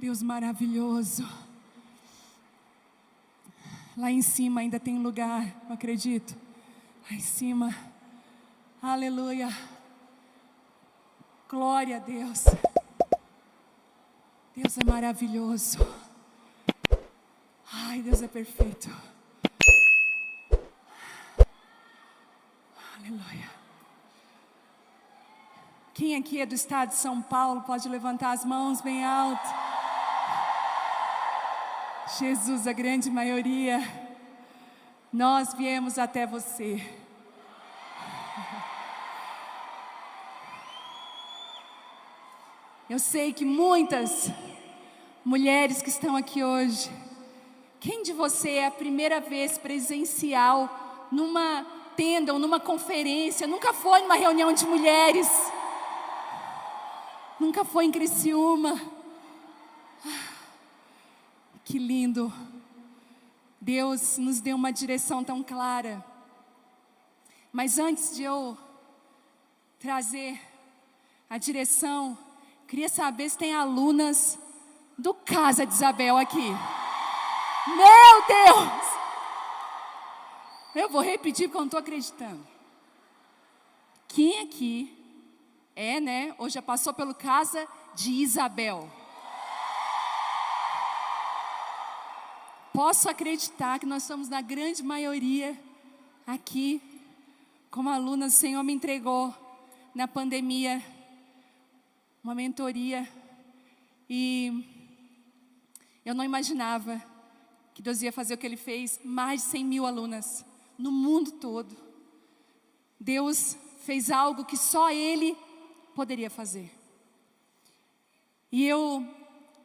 Deus maravilhoso. Lá em cima ainda tem lugar, não acredito. Lá em cima. Aleluia. Glória a Deus. Deus é maravilhoso. Ai, Deus é perfeito. Aleluia. Quem aqui é do estado de São Paulo pode levantar as mãos bem alto. Jesus, a grande maioria, nós viemos até você. Eu sei que muitas mulheres que estão aqui hoje, quem de você é a primeira vez presencial numa tenda ou numa conferência, nunca foi numa reunião de mulheres, nunca foi em Criciúma? Que lindo! Deus nos deu uma direção tão clara. Mas antes de eu trazer a direção, queria saber se tem alunas do Casa de Isabel aqui. Meu Deus! Eu vou repetir porque eu não estou acreditando. Quem aqui ou já passou pelo Casa de Isabel? Posso acreditar que nós estamos na grande maioria aqui, como alunas. O Senhor me entregou na pandemia uma mentoria e eu não imaginava que Deus ia fazer o que Ele fez. Mais de 100 mil alunas no mundo todo. Deus fez algo que só Ele poderia fazer. E eu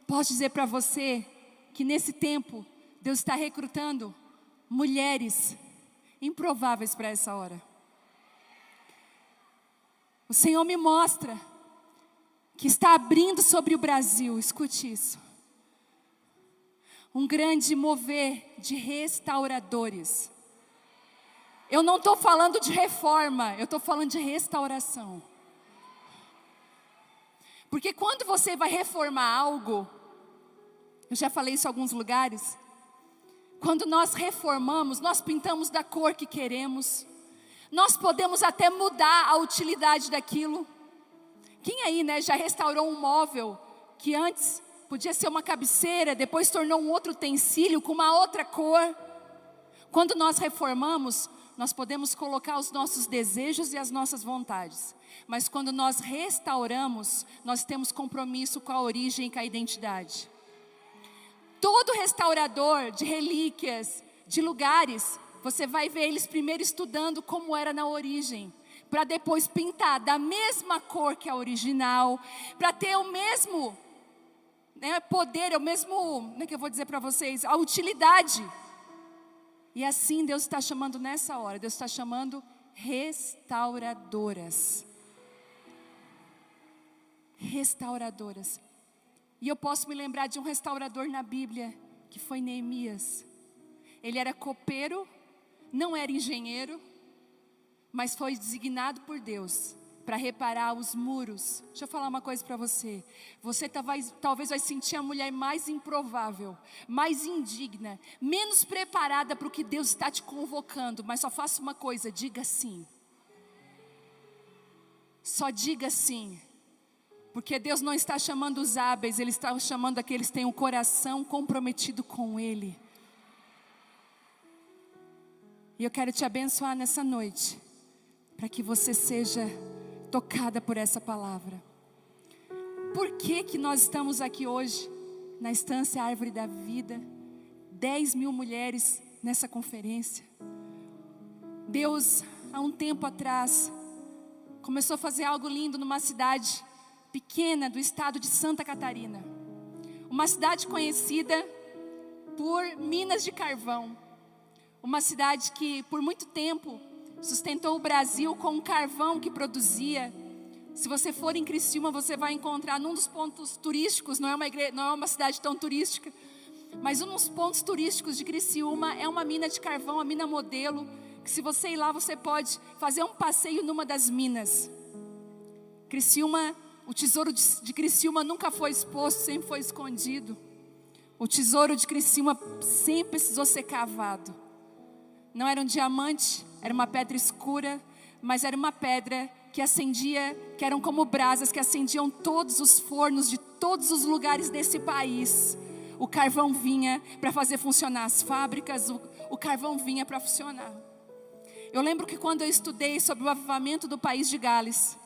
posso dizer para você que nesse tempo Deus está recrutando mulheres improváveis para essa hora. O Senhor me mostra que está abrindo sobre o Brasil, escute isso, um grande mover de restauradores. Eu não estou falando de reforma, eu estou falando de restauração. Porque quando você vai reformar algo, eu já falei isso em alguns lugares, quando nós reformamos, nós pintamos da cor que queremos, nós podemos até mudar a utilidade daquilo. Quem aí, já restaurou um móvel que antes podia ser uma cabeceira, depois tornou um outro utensílio com uma outra cor? Quando nós reformamos, nós podemos colocar os nossos desejos e as nossas vontades. Mas quando nós restauramos, nós temos compromisso com a origem e com a identidade. Todo restaurador de relíquias, de lugares, você vai ver eles primeiro estudando como era na origem, para depois pintar da mesma cor que a original, para ter o mesmo poder, o mesmo, como é que eu vou dizer para vocês, a utilidade. E assim Deus está chamando nessa hora, Deus está chamando restauradoras. Restauradoras. E eu posso me lembrar de um restaurador na Bíblia, que foi Neemias. Ele era copeiro, não era engenheiro, mas foi designado por Deus para reparar os muros. Deixa eu falar uma coisa para você. Você talvez vai sentir a mulher mais improvável, mais indigna, menos preparada para o que Deus está te convocando. Mas só faça uma coisa, diga sim. Só diga sim. Porque Deus não está chamando os hábeis, Ele está chamando aqueles que têm o coração comprometido com Ele. E eu quero te abençoar nessa noite, para que você seja tocada por essa palavra. Por que nós estamos aqui hoje, na Estância Árvore da Vida, 10 mil mulheres nessa conferência? Deus, há um tempo atrás, começou a fazer algo lindo numa cidade pequena do estado de Santa Catarina. Uma cidade conhecida por minas de carvão. Uma cidade que por muito tempo sustentou o Brasil com o carvão que produzia. Se você for em Criciúma, você vai encontrar num dos pontos turísticos, não é uma cidade tão turística, mas um dos pontos turísticos de Criciúma é uma mina de carvão, a mina modelo, que se você ir lá, você pode fazer um passeio numa das minas. Criciúma o tesouro de Criciúma nunca foi exposto, sempre foi escondido. O tesouro de Criciúma sempre precisou ser cavado. Não era um diamante, era uma pedra escura, mas era uma pedra que acendia, que eram como brasas que acendiam todos os fornos de todos os lugares desse país. O carvão vinha para fazer funcionar as fábricas, o carvão vinha para funcionar. Eu lembro que quando eu estudei sobre o avivamento do país de Gales,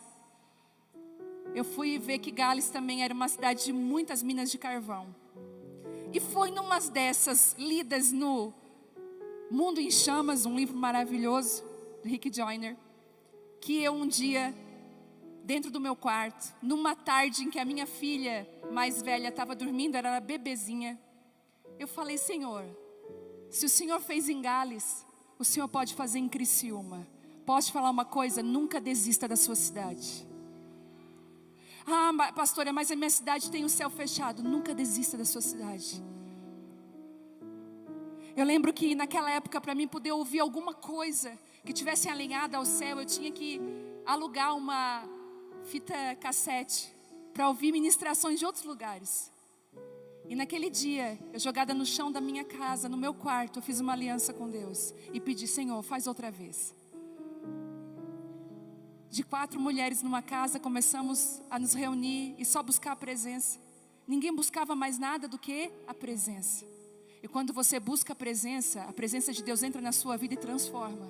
eu fui ver que Gales também era uma cidade de muitas minas de carvão. E foi numa dessas lidas no Mundo em Chamas, um livro maravilhoso do Rick Joyner, que eu um dia, dentro do meu quarto, numa tarde em que a minha filha mais velha estava dormindo, era bebezinha, eu falei: Senhor, se o Senhor fez em Gales, o Senhor pode fazer em Criciúma. Posso te falar uma coisa? Nunca desista da sua cidade. Ah, pastora, mas a minha cidade tem o céu fechado. Nunca desista da sua cidade. Eu lembro que naquela época, para mim poder ouvir alguma coisa que tivesse alinhada ao céu, eu tinha que alugar uma fita cassete para ouvir ministrações de outros lugares. E naquele dia, eu jogada no chão da minha casa, no meu quarto, eu fiz uma aliança com Deus e pedi: Senhor, faz outra vez. De 4 mulheres numa casa, começamos a nos reunir e só buscar a presença. Ninguém buscava mais nada do que a presença. E quando você busca a presença de Deus entra na sua vida e transforma.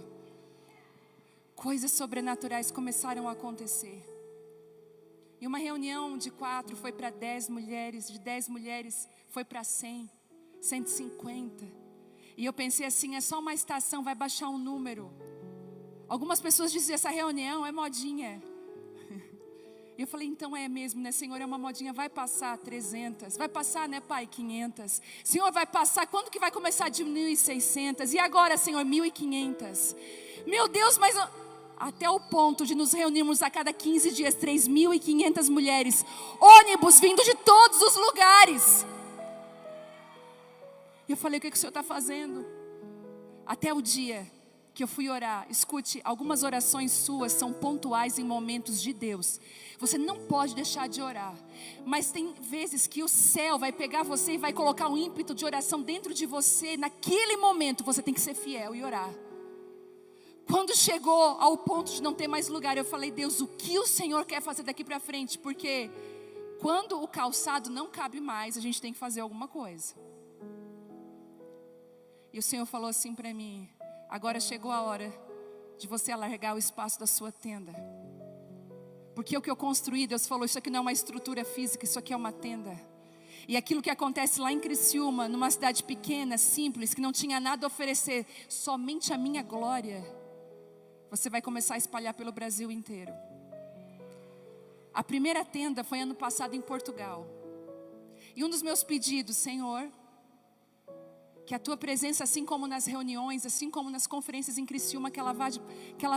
Coisas sobrenaturais começaram a acontecer. E uma reunião de 4 foi para 10 mulheres, de 10 mulheres foi para 100, 150. E eu pensei assim: é só uma estação, vai baixar um número. Algumas pessoas diziam: essa reunião é modinha. E eu falei: então é mesmo, né, Senhor, é uma modinha. Vai passar 300, vai passar, né, Pai, 500. Senhor, vai passar, quando que vai começar a diminuir 600? E agora, Senhor, 1.500. Meu Deus, mas até o ponto de nos reunirmos a cada 15 dias, 3.500 mulheres, ônibus vindo de todos os lugares. E eu falei: o que o Senhor está fazendo? Até o dia que eu fui orar. Escute, algumas orações suas são pontuais em momentos de Deus. Você não pode deixar de orar. Mas tem vezes que o céu vai pegar você e vai colocar um ímpeto de oração dentro de você. Naquele momento você tem que ser fiel e orar. Quando chegou ao ponto de não ter mais lugar, eu falei: Deus, o que o Senhor quer fazer daqui para frente? Porque quando o calçado não cabe mais, a gente tem que fazer alguma coisa. E o Senhor falou assim para mim: agora chegou a hora de você alargar o espaço da sua tenda. Porque o que eu construí, Deus falou: isso aqui não é uma estrutura física, isso aqui é uma tenda. E aquilo que acontece lá em Criciúma, numa cidade pequena, simples, que não tinha nada a oferecer, somente a minha glória, você vai começar a espalhar pelo Brasil inteiro. A primeira tenda foi ano passado em Portugal. E um dos meus pedidos: Senhor, que a tua presença, assim como nas reuniões, assim como nas conferências em Criciúma, que ela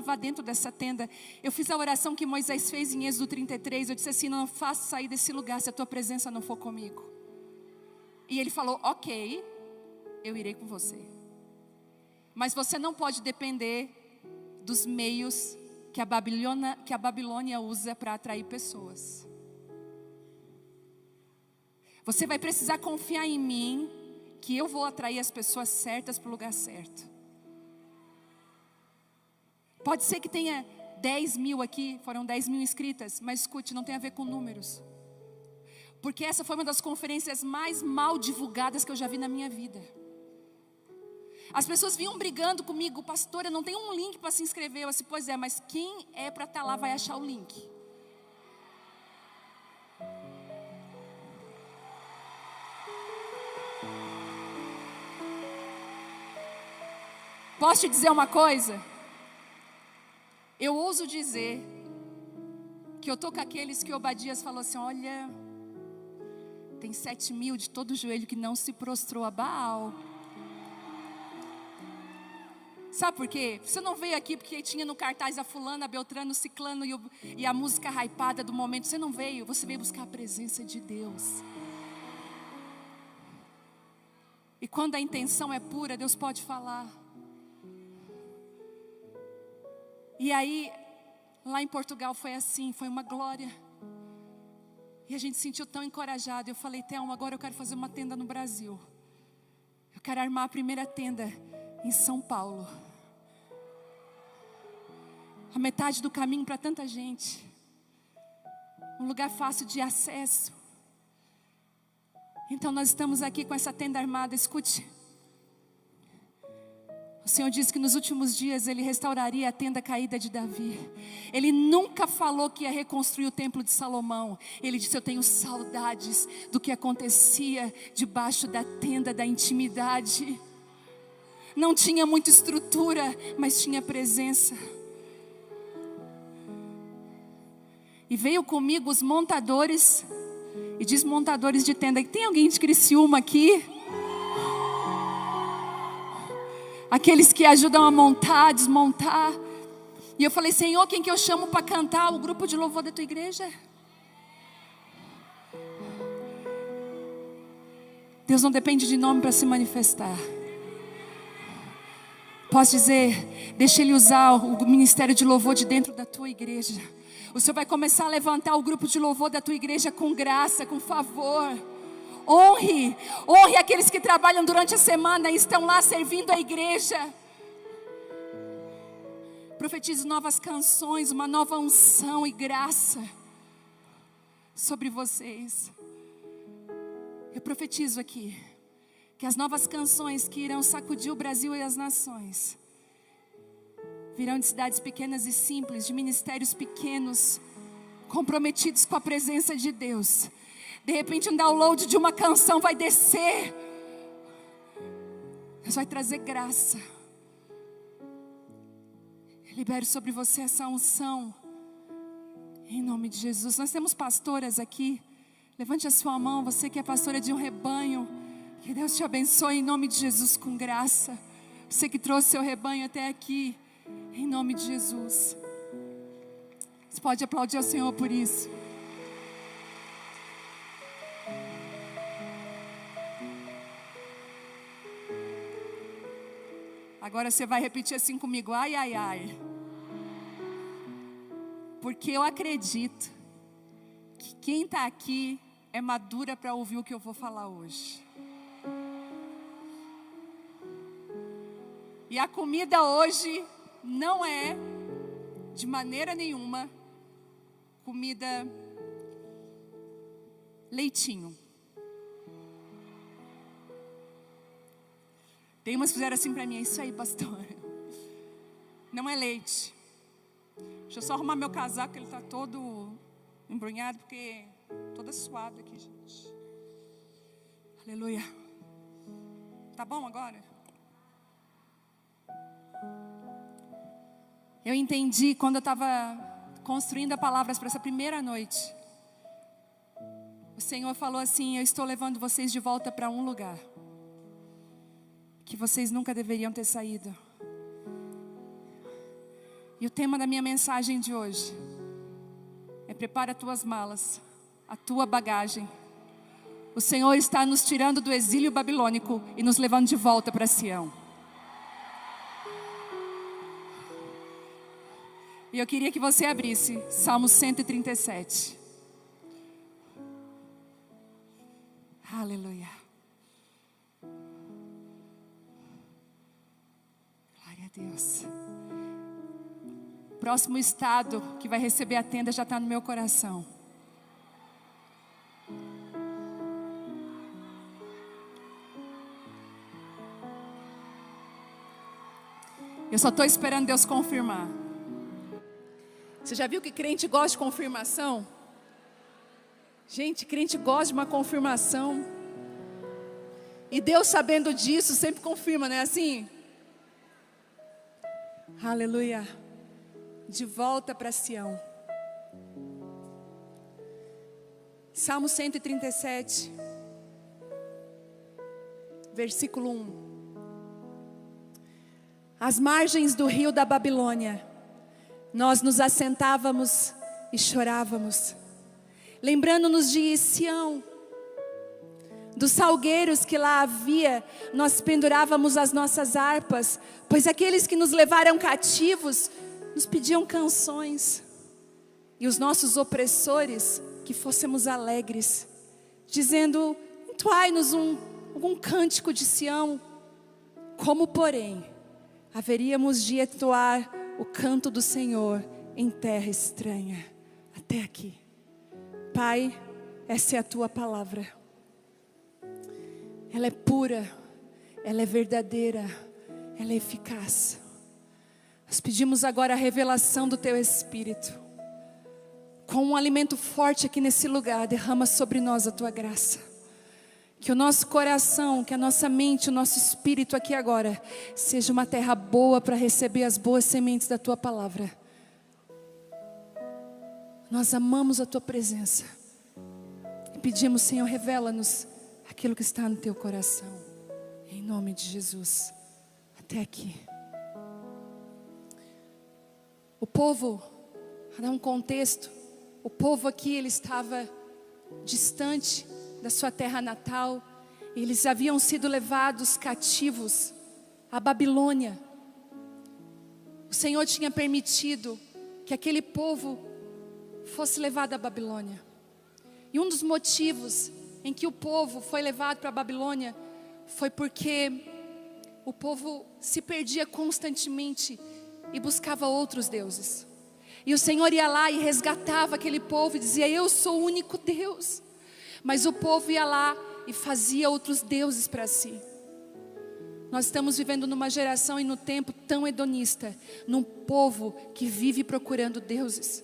vá dentro dessa tenda. Eu fiz a oração que Moisés fez em Êxodo 33. Eu disse assim: não faço sair desse lugar se a tua presença não for comigo. E ele falou: ok, eu irei com você. Mas você não pode depender dos meios que a Babilônia usa para atrair pessoas. Você vai precisar confiar em mim, que eu vou atrair as pessoas certas para o lugar certo. Pode ser que tenha 10 mil aqui, foram 10 mil inscritas, mas escute, não tem a ver com números. Porque essa foi uma das conferências mais mal divulgadas que eu já vi na minha vida. As pessoas vinham brigando comigo: pastora, não tem um link para se inscrever. Eu disse: pois é, mas quem é para estar lá vai achar o link. Posso te dizer uma coisa? Eu ouso dizer que eu estou com aqueles que Obadias falou assim: olha, tem 7 mil de todo joelho que não se prostrou a Baal. Sabe por quê? Você não veio aqui porque tinha no cartaz a fulana, a beltrano, o ciclano e a música hypada do momento. Você não veio, você veio buscar a presença de Deus. E quando a intenção é pura, Deus pode falar. E aí, lá em Portugal foi assim, foi uma glória. E a gente se sentiu tão encorajado. Eu falei, Thelma, agora eu quero fazer uma tenda no Brasil. Eu quero armar a primeira tenda em São Paulo. A metade do caminho para tanta gente. Um lugar fácil de acesso. Então nós estamos aqui com essa tenda armada. Escute. O Senhor disse que nos últimos dias Ele restauraria a tenda caída de Davi. Ele nunca falou que ia reconstruir o templo de Salomão. Ele disse, eu tenho saudades do que acontecia debaixo da tenda da intimidade. Não tinha muita estrutura, mas tinha presença. E veio comigo os montadores e desmontadores de tenda. Tem alguém de Criciúma aqui? Aqueles que ajudam a montar, desmontar. E eu falei, Senhor, quem que eu chamo para cantar o grupo de louvor da tua igreja? Deus não depende de nome para se manifestar. Posso dizer, deixa Ele usar o ministério de louvor de dentro da tua igreja. O Senhor vai começar a levantar o grupo de louvor da tua igreja com graça, com favor. Honre aqueles que trabalham durante a semana e estão lá servindo a igreja. Profetizo novas canções, uma nova unção e graça sobre vocês. Eu profetizo aqui que as novas canções que irão sacudir o Brasil e as nações virão de cidades pequenas e simples, de ministérios pequenos, comprometidos com a presença de Deus. De repente um download de uma canção vai descer. Deus vai trazer graça. Eu libero sobre você essa unção. Em nome de Jesus. Nós temos pastoras aqui. Levante a sua mão, você que é pastora de um rebanho. Que Deus te abençoe em nome de Jesus com graça. Você que trouxe seu rebanho até aqui. Em nome de Jesus. Você pode aplaudir ao Senhor por isso. Agora você vai repetir assim comigo, ai, ai, ai. Porque eu acredito que quem está aqui é madura para ouvir o que eu vou falar hoje. E a comida hoje não é, de maneira nenhuma, comida leitinho. Tem umas que fizeram assim para mim, é isso aí, pastor. Não é leite. Deixa eu só arrumar meu casaco, ele está todo embrulhado, porque toda suada aqui, gente. Aleluia. Tá bom agora? Eu entendi quando eu estava construindo as palavras para essa primeira noite. O Senhor falou assim, eu estou levando vocês de volta para um lugar que vocês nunca deveriam ter saído. E o tema da minha mensagem de hoje é: prepara as tuas malas, a tua bagagem. O Senhor está nos tirando do exílio babilônico e nos levando de volta para Sião. E eu queria que você abrisse Salmo 137. Aleluia. Glória a Deus. Próximo estado que vai receber a tenda já está no meu coração. Eu só estou esperando Deus confirmar. Você já viu que crente gosta de confirmação? Gente, crente gosta de uma confirmação. E Deus, sabendo disso, sempre confirma, não é assim? Aleluia. De volta para Sião. Salmo 137, versículo 1. Às margens do rio da Babilônia, nós nos assentávamos e chorávamos, lembrando-nos de Sião, dos salgueiros que lá havia. Nós pendurávamos as nossas harpas, pois aqueles que nos levaram cativos nos pediam canções, e os nossos opressores que fôssemos alegres, dizendo: entoai-nos algum cântico de Sião. Como, porém, haveríamos de entoar o canto do Senhor em terra estranha? Até aqui. Pai, essa é a tua palavra. Ela é pura, ela é verdadeira, ela é eficaz. Nós pedimos agora a revelação do teu Espírito. Com um alimento forte aqui nesse lugar, derrama sobre nós a tua graça. Que o nosso coração, que a nossa mente, o nosso espírito aqui agora seja uma terra boa para receber as boas sementes da tua palavra. Nós amamos a tua presença e pedimos, Senhor, revela-nos aquilo que está no teu coração, em nome de Jesus. Até aqui. O povo, para dar um contexto, o povo aqui, ele estava distante da sua terra natal. Eles haviam sido levados cativos à Babilônia. O Senhor tinha permitido que aquele povo fosse levado à Babilônia. E um dos motivos em que o povo foi levado para a Babilônia foi porque o povo se perdia constantemente e buscava outros deuses. E o Senhor ia lá e resgatava aquele povo e dizia: eu sou o único Deus. Mas o povo ia lá e fazia outros deuses para si. Nós estamos vivendo numa geração e no tempo tão hedonista, num povo que vive procurando deuses.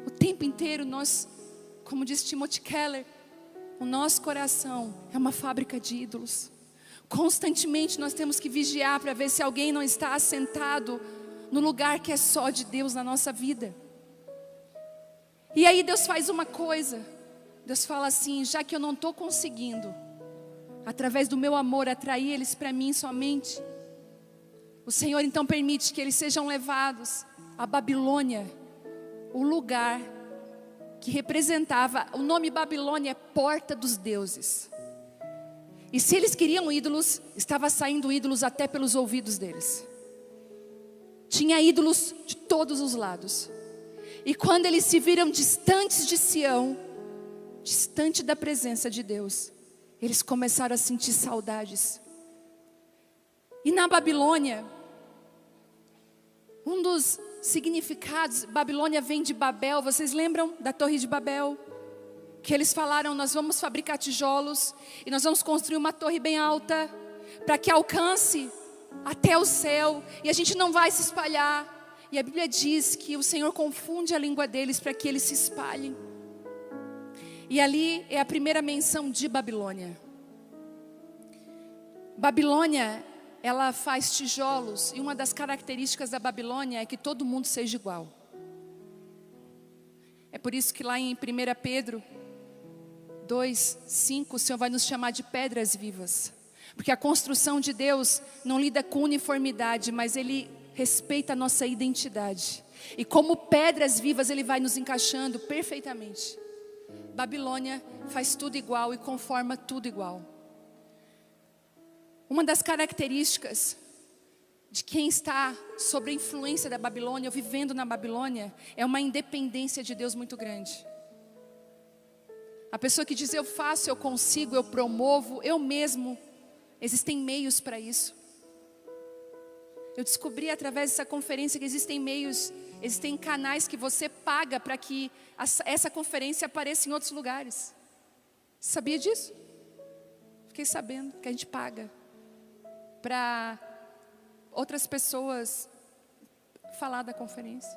O tempo inteiro nós, como diz Timothy Keller, o nosso coração é uma fábrica de ídolos. Constantemente nós temos que vigiar para ver se alguém não está assentado no lugar que é só de Deus na nossa vida. E aí Deus faz uma coisa. Deus fala assim: já que eu não estou conseguindo, através do meu amor, atrair eles para mim somente, o Senhor então permite que eles sejam levados à Babilônia, o lugar que representava, o nome Babilônia é porta dos deuses. E se eles queriam ídolos, estava saindo ídolos até pelos ouvidos deles. Tinha ídolos de todos os lados. E quando eles se viram distantes de Sião, distante da presença de Deus, eles começaram a sentir saudades. E na Babilônia, um dos significados, Babilônia vem de Babel. Vocês lembram da Torre de Babel? Que eles falaram: nós vamos fabricar tijolos e nós vamos construir uma torre bem alta, para que alcance até o céu, e a gente não vai se espalhar. E a Bíblia diz que o Senhor confunde a língua deles para que eles se espalhem. E ali é a primeira menção de Babilônia. Babilônia, ela faz tijolos, e uma das características da Babilônia é que todo mundo seja igual. É por isso que lá em 1 Pedro 2:5, o Senhor vai nos chamar de pedras vivas. Porque a construção de Deus não lida com uniformidade, mas Ele respeita a nossa identidade. E como pedras vivas Ele vai nos encaixando perfeitamente. Babilônia faz tudo igual e conforma tudo igual. Uma das características de quem está sob a influência da Babilônia, ou vivendo na Babilônia, é uma independência de Deus muito grande. A pessoa que diz: eu faço, eu consigo, eu promovo, eu mesmo. Existem meios para isso. Eu descobri através dessa conferência que existem meios, existem canais que você paga para que essa conferência apareça em outros lugares. Sabia disso? Fiquei sabendo que a gente paga para outras pessoas falar da conferência.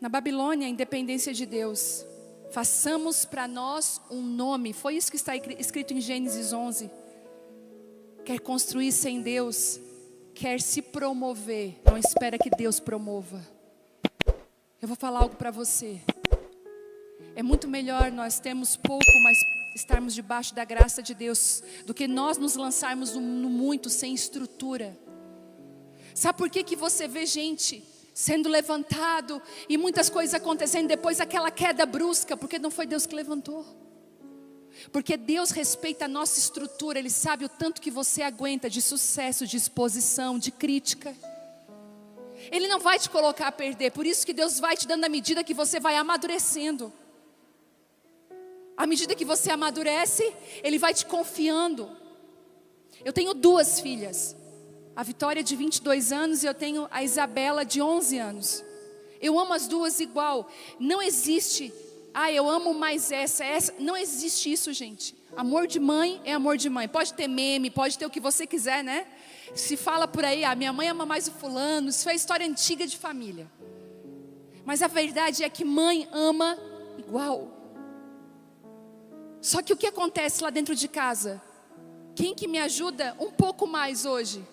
Na Babilônia, a independência de Deus. Façamos para nós um nome. Foi isso que está escrito em Gênesis 11. Quer construir sem Deus, quer se promover, não espera que Deus promova. Eu vou falar algo para você. É muito melhor nós termos pouco, mas estarmos debaixo da graça de Deus, do que nós nos lançarmos no muito sem estrutura. Sabe por que você vê gente sendo levantado e muitas coisas acontecendo, depois aquela queda brusca? Porque não foi Deus que levantou. Porque Deus respeita a nossa estrutura. Ele sabe o tanto que você aguenta de sucesso, de exposição, de crítica. Ele não vai te colocar a perder. Por isso que Deus vai te dando a medida que você vai amadurecendo. À medida que você amadurece, Ele vai te confiando. Eu tenho 2 filhas. A Vitória de 22 anos e eu tenho a Isabela de 11 anos. Eu amo as 2 igual. Não existe, eu amo mais essa. Não existe isso, gente. Amor de mãe é amor de mãe. Pode ter meme, pode ter o que você quiser, né? Se fala por aí, minha mãe ama mais o fulano. Isso é história antiga de família. Mas a verdade é que mãe ama igual. Só que o que acontece lá dentro de casa? Quem que me ajuda um pouco mais hoje?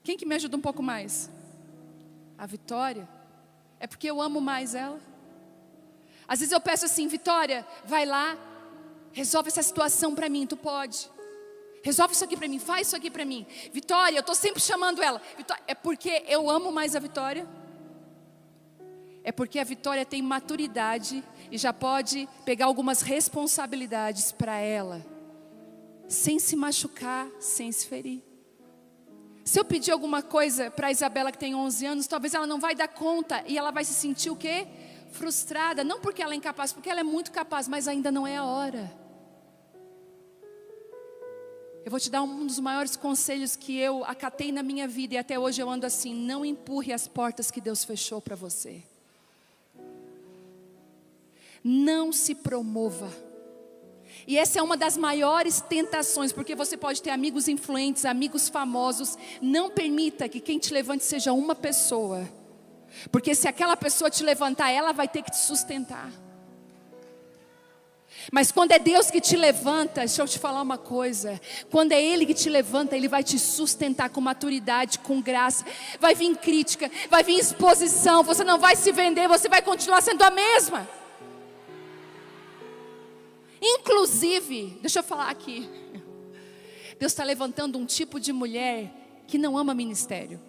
Quem que me ajuda um pouco mais? A Vitória. É porque eu amo mais ela. Às vezes eu peço assim, Vitória, vai lá, resolve essa situação para mim, tu pode. Resolve isso aqui para mim, faz isso aqui para mim. Vitória, eu estou sempre chamando ela. Vitória, é porque eu amo mais a Vitória? É porque a Vitória tem maturidade e já pode pegar algumas responsabilidades para ela, sem se machucar, sem se ferir. Se eu pedir alguma coisa para a Isabela que tem 11 anos, talvez ela não vai dar conta e ela vai se sentir o quê? Frustrada, não porque ela é incapaz, porque ela é muito capaz, mas ainda não é a hora. Eu vou te dar um dos maiores conselhos que eu acatei na minha vida e até hoje eu ando assim: não empurre as portas que Deus fechou para você. Não se promova. E essa é uma das maiores tentações, porque você pode ter amigos influentes, amigos famosos. Não permita que quem te levante seja uma pessoa, porque se aquela pessoa te levantar, ela vai ter que te sustentar. Mas quando é Deus que te levanta, deixa eu te falar uma coisa, quando é Ele que te levanta, Ele vai te sustentar com maturidade, com graça. Vai vir crítica, vai vir exposição, você não vai se vender, você vai continuar sendo a mesma. Inclusive, deixa eu falar aqui, Deus está levantando um tipo de mulher que não ama ministério.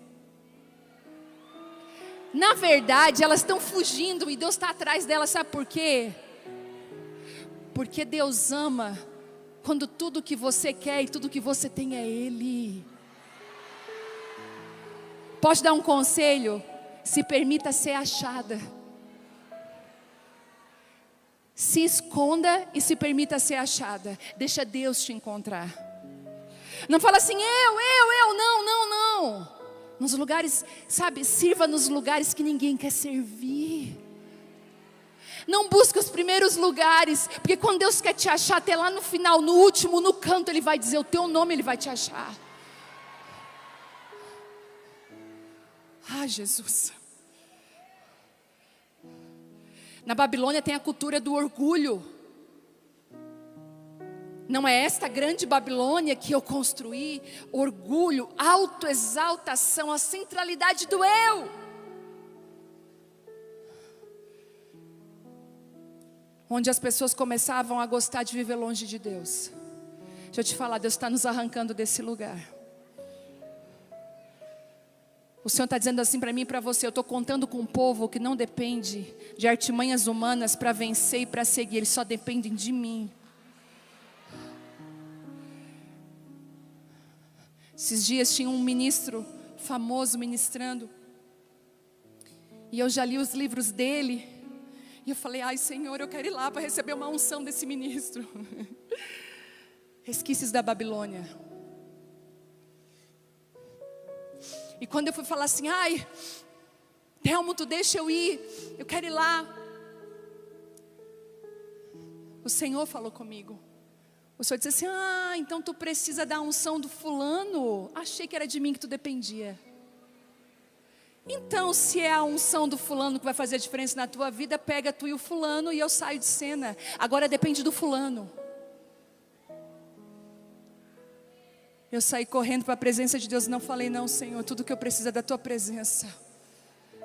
Na verdade, elas estão fugindo e Deus está atrás delas, sabe por quê? Porque Deus ama quando tudo que você quer e tudo que você tem é Ele. Posso dar um conselho? Se permita ser achada. Se esconda e se permita ser achada. Deixa Deus te encontrar. Não fala assim, não. Nos lugares, sabe, sirva nos lugares que ninguém quer servir. Não busque os primeiros lugares, porque quando Deus quer te achar, até lá no final, no último, no canto, Ele vai dizer o teu nome, Ele vai te achar. Jesus. Na Babilônia tem a cultura do orgulho. Não é esta grande Babilônia que eu construí? Orgulho, autoexaltação, a centralidade do eu. Onde as pessoas começavam a gostar de viver longe de Deus. Deixa eu te falar, Deus está nos arrancando desse lugar. O Senhor está dizendo assim para mim e para você: eu estou contando com um povo que não depende de artimanhas humanas para vencer e para seguir. Eles só dependem de mim. Esses dias tinha um ministro famoso ministrando. E eu já li os livros dele. E eu falei, Senhor, eu quero ir lá para receber uma unção desse ministro. Resquícios da Babilônia. E quando eu fui falar assim, Telmo, tu deixa eu ir, eu quero ir lá. O Senhor falou comigo. O Senhor disse assim, então tu precisa da unção do fulano. Achei que era de mim que tu dependia. Então, se é a unção do fulano que vai fazer a diferença na tua vida, pega tu e o fulano e eu saio de cena. Agora depende do fulano. Eu saí correndo para a presença de Deus e não falei, não, Senhor, tudo que eu preciso é da tua presença.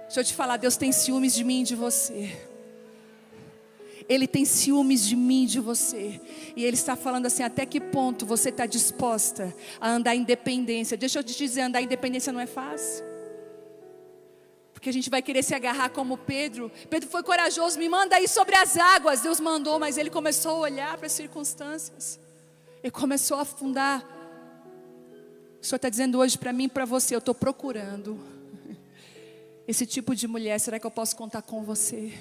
Deixa eu te falar, Deus tem ciúmes de mim e de você. Ele tem ciúmes de mim e de você. E Ele está falando assim, até que ponto você está disposta a andar em dependência? Deixa eu te dizer, andar em dependência não é fácil. Porque a gente vai querer se agarrar como Pedro. Pedro foi corajoso, me manda aí sobre as águas. Deus mandou, mas ele começou a olhar para as circunstâncias. Ele começou a afundar. O Senhor está dizendo hoje para mim e para você, eu estou procurando. esse tipo de mulher, será que eu posso contar com você?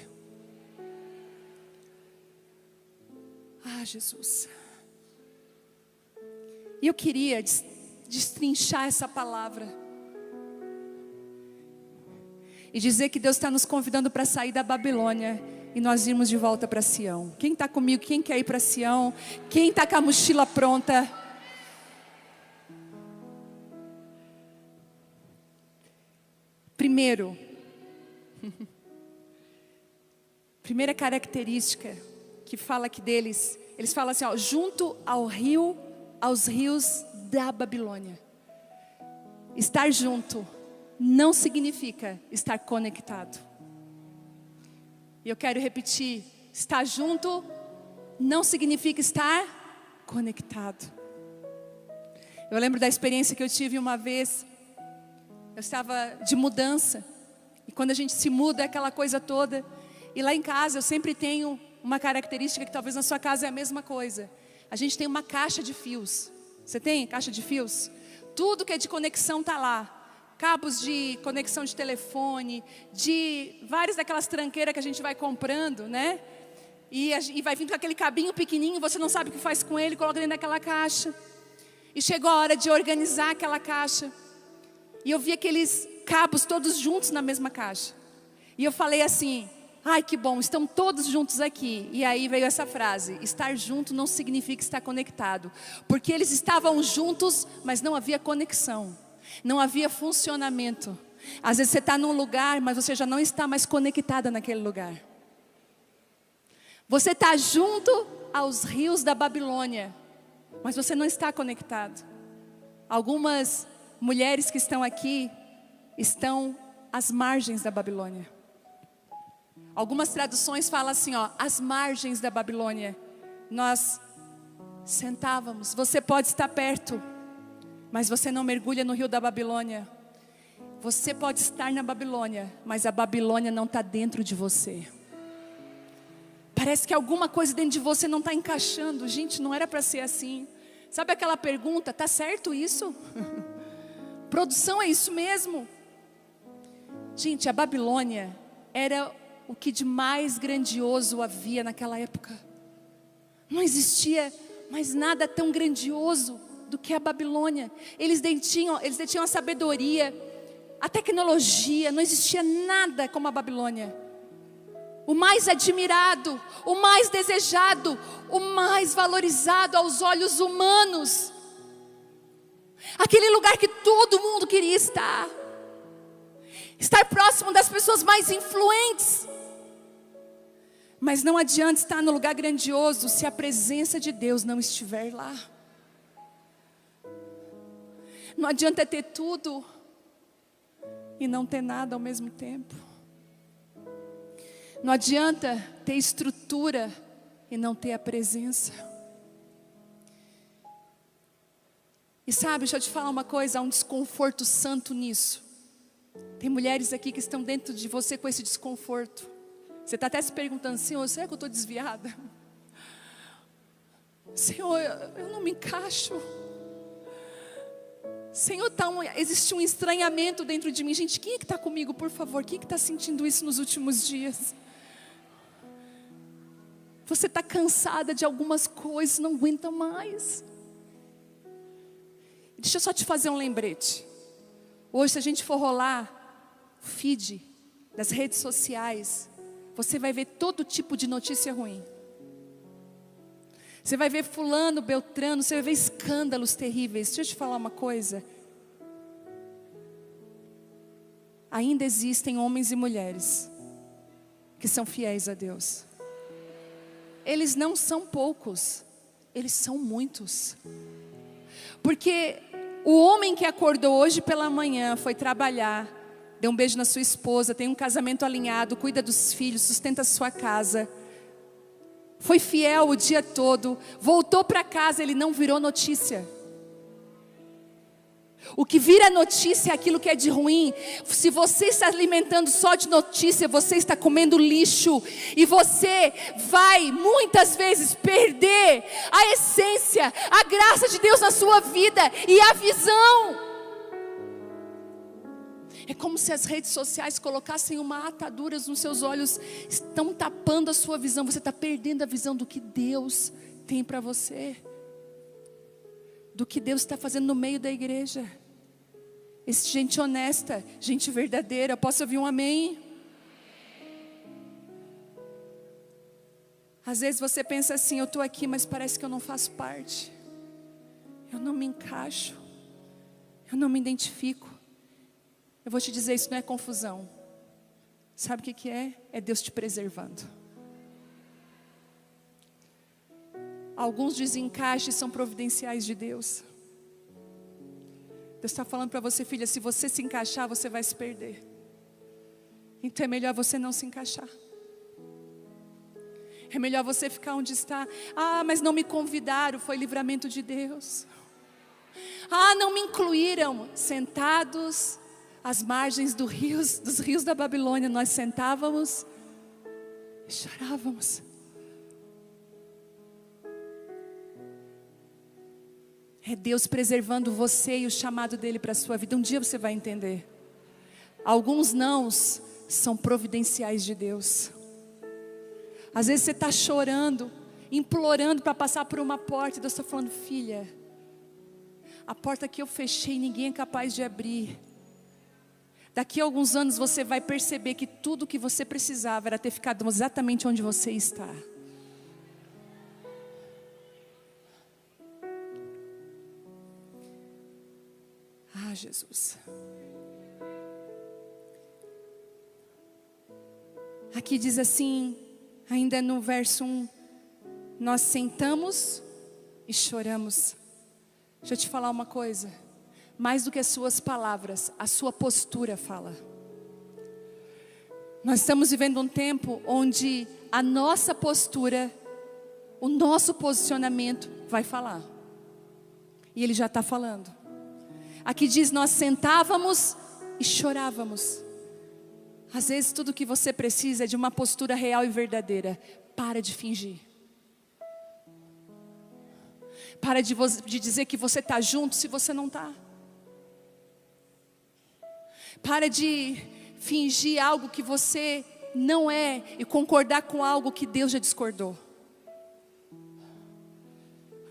Ah, Jesus. E eu queria destrinchar essa palavra e dizer que Deus está nos convidando para sair da Babilônia e nós irmos de volta para Sião. Quem está comigo? Quem quer ir para Sião? Quem está com a mochila pronta? Primeira característica que fala aqui deles, eles falam assim, ó, junto aos rios da Babilônia. Estar junto não significa estar conectado. E eu quero repetir, estar junto não significa estar conectado. Eu lembro da experiência que eu tive uma vez. Eu estava de mudança, e quando a gente se muda é aquela coisa toda, e lá em casa eu sempre tenho uma característica que talvez na sua casa é a mesma coisa. A gente tem uma caixa de fios. Você tem caixa de fios? Tudo que é de conexão está lá. Cabos de conexão de telefone, de várias daquelas tranqueiras que a gente vai comprando, né? E vai vindo com aquele cabinho pequenininho, você não sabe o que faz com ele, coloca dentro daquela caixa. E chegou a hora de organizar aquela caixa. E eu vi aqueles cabos todos juntos na mesma caixa. E eu falei assim, ai que bom, estão todos juntos aqui. E aí veio essa frase, estar junto não significa estar conectado. Porque eles estavam juntos, mas não havia conexão. Não havia funcionamento. Às vezes você está num lugar, mas você já não está mais conectada naquele lugar. Você está junto aos rios da Babilônia, mas você não está conectado. Algumas mulheres que estão aqui estão às margens da Babilônia. Algumas traduções falam assim, ó, às margens da Babilônia. Nós sentávamos, você pode estar perto, mas você não mergulha no rio da Babilônia. Você pode estar na Babilônia, mas a Babilônia não está dentro de você. Parece que alguma coisa dentro de você não está encaixando. Gente, não era para ser assim. Sabe aquela pergunta, tá certo isso? Produção, é isso mesmo? Gente, a Babilônia era o que de mais grandioso havia naquela época. Não existia mais nada tão grandioso do que a Babilônia. Eles detinham a sabedoria, a tecnologia, não existia nada como a Babilônia. O mais admirado, o mais desejado, o mais valorizado aos olhos humanos. Aquele lugar que todo mundo queria estar. Estar próximo das pessoas mais influentes. Mas não adianta estar no lugar grandioso se a presença de Deus não estiver lá. Não adianta ter tudo e não ter nada ao mesmo tempo. Não adianta ter estrutura e não ter a presença. E sabe, deixa eu te falar uma coisa, há um desconforto santo nisso. Tem mulheres aqui que estão dentro de você com esse desconforto. Você está até se perguntando, Senhor, será que eu estou desviada? Senhor, eu não me encaixo. Senhor, existe um estranhamento dentro de mim. Gente, quem é que está comigo, por favor? Quem é que está sentindo isso nos últimos dias? Você está cansada de algumas coisas, não aguenta mais. Deixa eu só te fazer um lembrete. Hoje, se a gente for rolar o feed das redes sociais, você vai ver todo tipo de notícia ruim. Você vai ver fulano, beltrano, você vai ver escândalos terríveis. Deixa eu te falar uma coisa. Ainda existem homens e mulheres que são fiéis a Deus. Eles não são poucos, eles são muitos. Porque o homem que acordou hoje pela manhã, foi trabalhar, deu um beijo na sua esposa, tem um casamento alinhado, cuida dos filhos, sustenta a sua casa, foi fiel o dia todo, voltou para casa, ele não virou notícia. O que vira notícia é aquilo que é de ruim. Se você está alimentando só de notícia, você está comendo lixo. E você vai muitas vezes perder a essência, a graça de Deus na sua vida e a visão. É como se as redes sociais colocassem uma atadura nos seus olhos, estão tapando a sua visão. Você está perdendo a visão do que Deus tem para você, do que Deus está fazendo no meio da igreja. Gente honesta, gente verdadeira. Posso ouvir um amém? Às vezes você pensa assim: eu estou aqui, mas parece que eu não faço parte, eu não me encaixo, eu não me identifico. Eu vou te dizer, isso não é confusão. Sabe o que é? É Deus te preservando. Alguns desencaixes são providenciais de Deus. Deus está falando para você, filha, se você se encaixar, você vai se perder. Então é melhor você não se encaixar. É melhor você ficar onde está. Ah, mas não me convidaram, foi livramento de Deus. Ah, não me incluíram. Sentados às margens dos rios da Babilônia, nós sentávamos e chorávamos. É Deus preservando você e o chamado dele para a sua vida. Um dia você vai entender. Alguns nãos são providenciais de Deus. Às vezes você está chorando, implorando para passar por uma porta, e Deus está falando: filha, a porta que eu fechei ninguém é capaz de abrir. Daqui a alguns anos você vai perceber que tudo que você precisava era ter ficado exatamente onde você está. Ah, Jesus. Aqui diz assim, ainda no verso 1, nós sentamos e choramos. Deixa eu te falar uma coisa, mais do que as suas palavras, a sua postura fala. Nós estamos vivendo um tempo onde a nossa postura, o nosso posicionamento vai falar. E Ele já está falando. Aqui diz, nós sentávamos e chorávamos. Às vezes tudo que você precisa é de uma postura real e verdadeira. Para de fingir. Para de dizer que você está junto se você não está. Para de fingir algo que você não é e concordar com algo que Deus já discordou.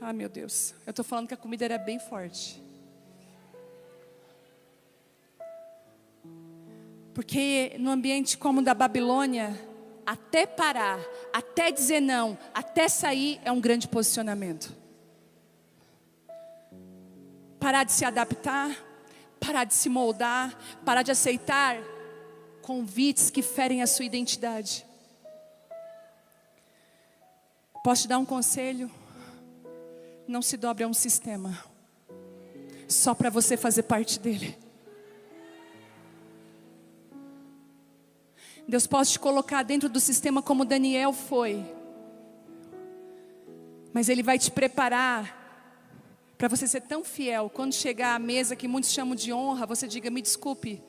Ah, meu Deus, eu estou falando que a comida era bem forte. Porque no ambiente como o da Babilônia, até parar, até dizer não, até sair é um grande posicionamento. Parar de se adaptar, parar de se moldar, parar de aceitar convites que ferem a sua identidade. Posso te dar um conselho? Não se dobre a um sistema só para você fazer parte dele. Deus pode te colocar dentro do sistema como Daniel foi, mas Ele vai te preparar para você ser tão fiel. Quando chegar à mesa que muitos chamam de honra, você diga: me desculpe,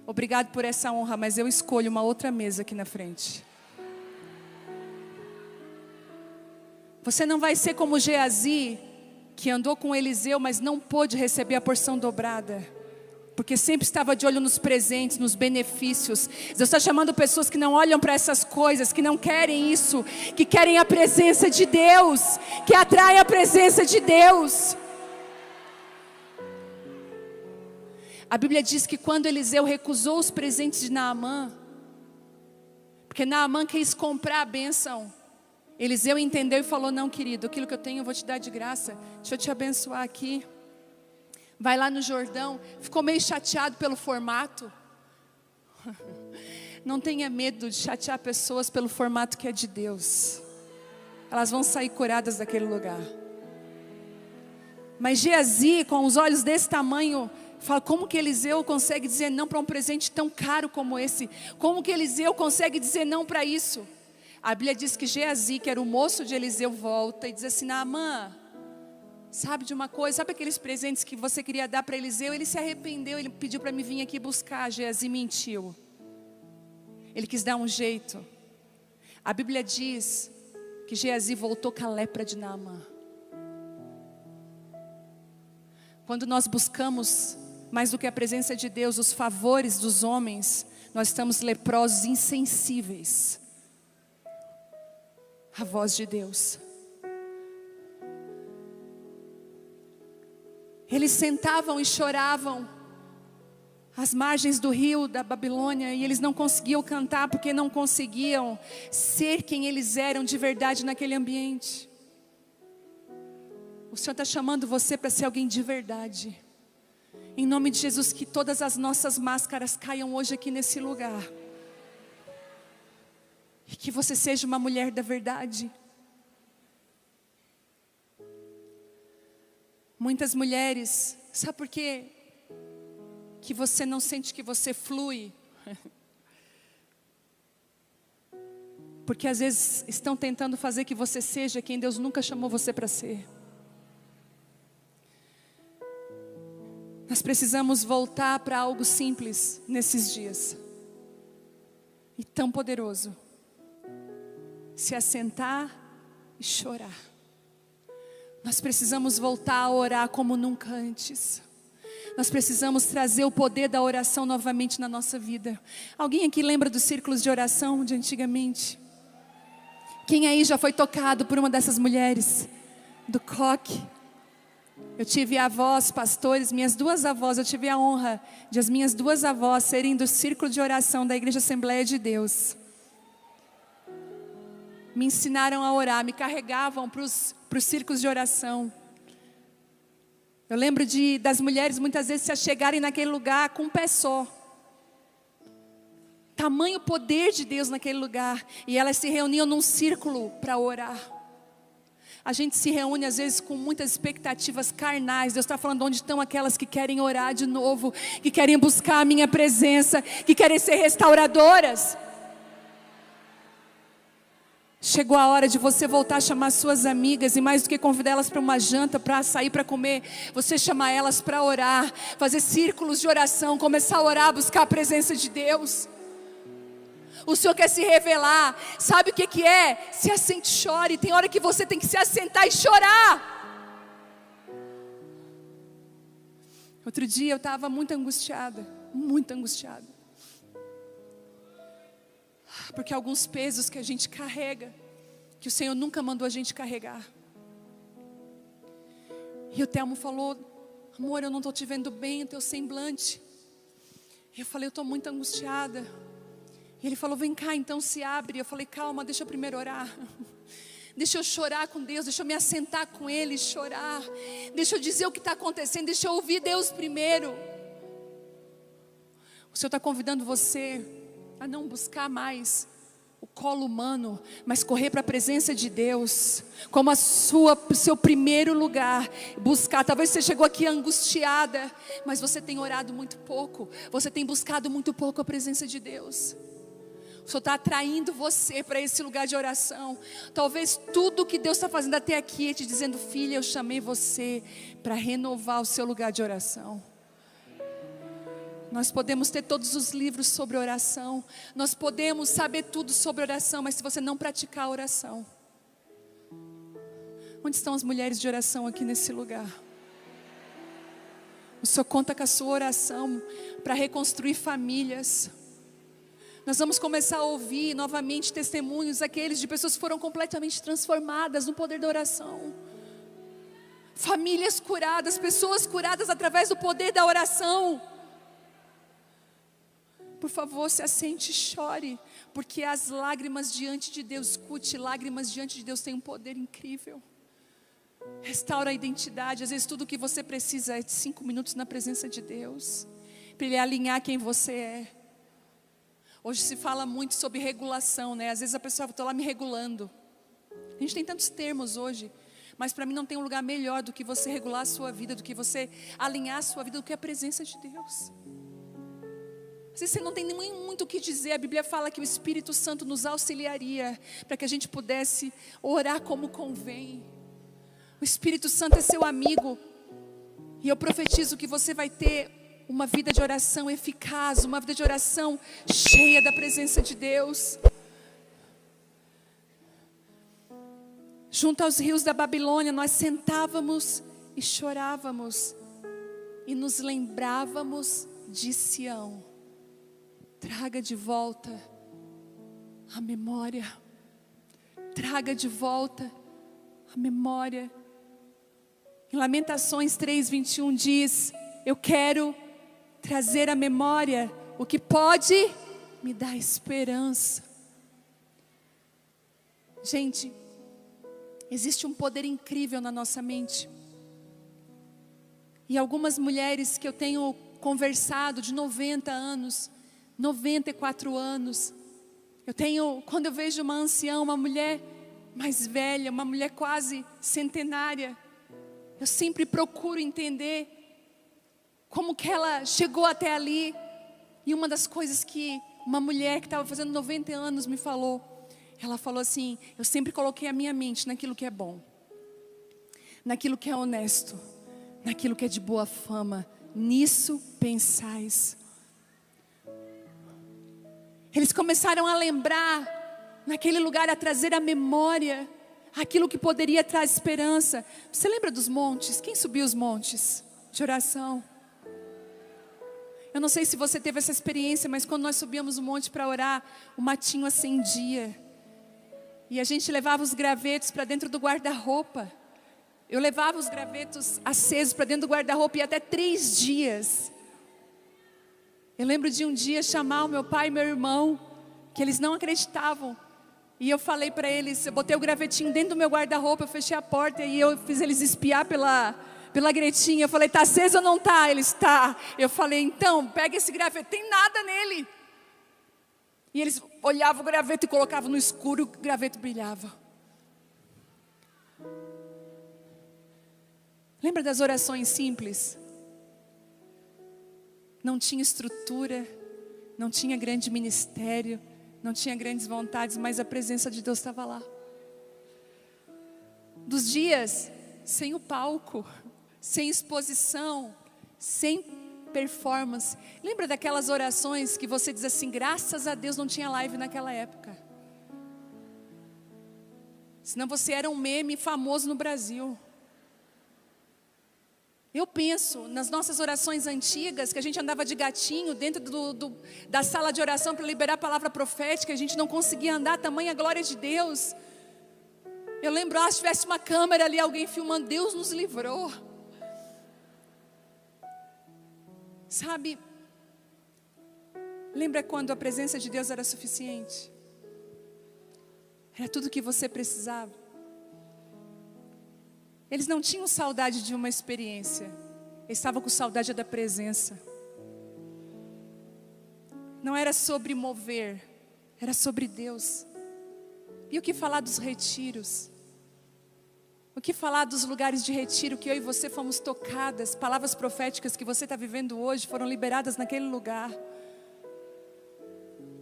obrigado por essa honra, mas eu escolho uma outra mesa aqui na frente. Você não vai ser como Geazi, que andou com Eliseu, mas não pôde receber a porção dobrada, porque sempre estava de olho nos presentes, nos benefícios. Deus está chamando pessoas que não olham para essas coisas, que não querem isso, que querem a presença de Deus, que atraem a presença de Deus. A Bíblia diz que quando Eliseu recusou os presentes de Naamã, porque Naamã quis comprar a bênção, Eliseu entendeu e falou: não, querido, aquilo que eu tenho eu vou te dar de graça, deixa eu te abençoar aqui. Vai lá no Jordão. Ficou meio chateado pelo formato. Não tenha medo de chatear pessoas pelo formato que é de Deus. Elas vão sair curadas daquele lugar. Mas Geazi, com os olhos desse tamanho, fala: como que Eliseu consegue dizer não para um presente tão caro como esse? Como que Eliseu consegue dizer não para isso? A Bíblia diz que Geazi, que era o moço de Eliseu, volta e diz assim: Naamã, sabe de uma coisa? Sabe aqueles presentes que você queria dar para Eliseu? Ele se arrependeu, ele pediu para me vir aqui buscar. Geazi mentiu. Ele quis dar um jeito. A Bíblia diz que Geazi voltou com a lepra de Naamã. Quando nós buscamos mais do que a presença de Deus, os favores dos homens, nós estamos leprosos, insensíveis à voz de Deus. Eles sentavam e choravam às margens do rio da Babilônia, e eles não conseguiam cantar porque não conseguiam ser quem eles eram de verdade naquele ambiente. O Senhor está chamando você para ser alguém de verdade. Em nome de Jesus, que todas as nossas máscaras caiam hoje aqui nesse lugar. E que você seja uma mulher da verdade. Muitas mulheres, sabe por quê? Que você não sente que você flui? Porque às vezes estão tentando fazer que você seja quem Deus nunca chamou você para ser. Nós precisamos voltar para algo simples nesses dias. E tão poderoso. Se assentar e chorar. Nós precisamos voltar a orar como nunca antes. Nós precisamos trazer o poder da oração novamente na nossa vida. Alguém aqui lembra dos círculos de oração de antigamente? Quem aí já foi tocado por uma dessas mulheres? Do coque. Eu tive avós, pastores, minhas duas avós, eu tive a honra de as minhas duas avós serem do círculo de oração da Igreja Assembleia de Deus. Me ensinaram a orar, me carregavam para os círculos de oração. Eu lembro das mulheres muitas vezes se achegarem naquele lugar com um pé só. Tamanho poder de Deus naquele lugar. E elas se reuniam num círculo para orar. A gente se reúne às vezes com muitas expectativas carnais. Deus está falando onde estão aquelas que querem orar de novo, que querem buscar a minha presença, que querem ser restauradoras. Chegou a hora de você voltar a chamar suas amigas, e mais do que convidar elas para uma janta, para sair para comer, você chamar elas para orar, fazer círculos de oração, começar a orar, buscar a presença de Deus. O Senhor quer se revelar. Sabe o que é? Se assente e chore. Tem hora que você tem que se assentar e chorar. Outro dia eu estava muito angustiada. Porque alguns pesos que a gente carrega, que o Senhor nunca mandou a gente carregar. E o Telmo falou: amor, eu não estou te vendo bem, o teu semblante. E eu falei: eu estou muito angustiada. E ele falou: vem cá, então se abre. Eu falei: calma, deixa eu primeiro orar. Deixa eu chorar com Deus, deixa eu me assentar com Ele e chorar. Deixa eu dizer o que está acontecendo, deixa eu ouvir Deus primeiro. O Senhor está convidando você a não buscar mais o colo humano, mas correr para a presença de Deus, como seu primeiro lugar, buscar. Talvez você chegou aqui angustiada, mas você tem orado muito pouco, você tem buscado muito pouco a presença de Deus. O Senhor está atraindo você para esse lugar de oração. Talvez tudo que Deus está fazendo até aqui é te dizendo: filha, eu chamei você para renovar o seu lugar de oração. Nós podemos ter todos os livros sobre oração, nós podemos saber tudo sobre oração, mas se você não praticar a oração, onde estão as mulheres de oração aqui nesse lugar? O Senhor conta com a sua oração para reconstruir famílias. Nós vamos começar a ouvir novamente testemunhos, aqueles de pessoas que foram completamente transformadas no poder da oração. Famílias curadas, pessoas curadas através do poder da oração. Por favor, se assente e chore, porque as lágrimas diante de Deus, escute, lágrimas diante de Deus têm um poder incrível. Restaura a identidade. Às vezes tudo o que você precisa é de 5 minutos na presença de Deus, para Ele alinhar quem você é. Hoje se fala muito sobre regulação, né? Às vezes a pessoa está lá me regulando. A gente tem tantos termos hoje, mas para mim não tem um lugar melhor do que você regular a sua vida, do que você alinhar a sua vida, do que a presença de Deus. Às vezes você não tem nem muito o que dizer. A Bíblia fala que o Espírito Santo nos auxiliaria para que a gente pudesse orar como convém. O Espírito Santo é seu amigo, e eu profetizo que você vai ter uma vida de oração eficaz, uma vida de oração cheia da presença de Deus. Junto aos rios da Babilônia, nós sentávamos e chorávamos. e nos lembrávamos de Sião. Traga de volta a memória. Traga de volta a memória. Em Lamentações 3:21 diz: eu quero trazer à memória o que pode me dar esperança. Gente, existe um poder incrível na nossa mente. E algumas mulheres que eu tenho conversado de 90 anos, 94 anos, quando eu vejo uma anciã, uma mulher mais velha, uma mulher quase centenária, eu sempre procuro entender como que ela chegou até ali. E uma das coisas que uma mulher que estava fazendo 90 anos me falou, ela falou assim: eu sempre coloquei a minha mente naquilo que é bom, naquilo que é honesto, naquilo que é de boa fama, nisso pensais. Eles começaram a lembrar, naquele lugar, a trazer à memória aquilo que poderia trazer esperança. Você lembra dos montes? Quem subiu os montes de oração? Eu não sei se você teve essa experiência, mas quando nós subíamos o monte para orar, o matinho acendia. E a gente levava os gravetos para dentro do guarda-roupa. Eu levava os gravetos acesos para dentro do guarda-roupa e até 3 dias. Eu lembro de um dia chamar o meu pai e meu irmão, que eles não acreditavam. E eu falei para eles, eu botei o gravetinho dentro do meu guarda-roupa, eu fechei a porta e eu fiz eles espiar pela gretinha. Eu falei: tá aceso ou não tá? Eles: tá. Eu falei: então, pega esse graveto, tem nada nele. E eles olhavam o graveto e colocavam no escuro, e o graveto brilhava. Lembra das orações simples? Não tinha estrutura, não tinha grande ministério, não tinha grandes vontades, mas a presença de Deus estava lá. Dos dias sem o palco, sem exposição, sem performance. Lembra daquelas orações que você diz assim: graças a Deus não tinha live naquela época, senão você era um meme famoso no Brasil. Eu penso nas nossas orações antigas, que a gente andava de gatinho dentro da sala de oração para liberar a palavra profética, a gente não conseguia andar, tamanha glória de Deus. Eu lembro, se tivesse uma câmera ali, alguém filmando, Deus nos livrou. Sabe, lembra quando a presença de Deus era suficiente? Era tudo o que você precisava. Eles não tinham saudade de uma experiência, eles estavam com saudade da presença. Não era sobre mover, era sobre Deus. E o que falar dos retiros? O que falar dos lugares de retiro que eu e você fomos tocadas? Palavras proféticas que você está vivendo hoje foram liberadas naquele lugar.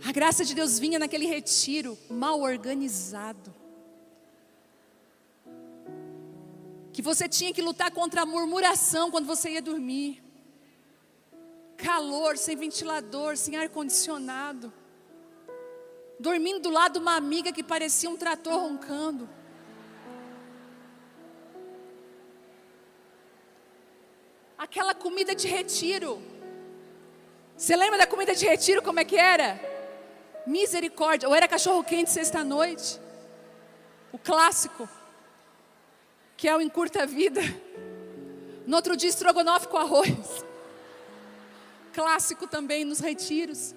A graça de Deus vinha naquele retiro mal organizado, que você tinha que lutar contra a murmuração quando você ia dormir. Calor, sem ventilador, sem ar-condicionado. Dormindo do lado de uma amiga que parecia um trator roncando. Aquela comida de retiro. Você lembra da comida de retiro, como é que era? Misericórdia. Ou era cachorro-quente sexta-noite. O clássico, que é o encurta-vida. No outro dia, estrogonofe com arroz. Clássico também nos retiros.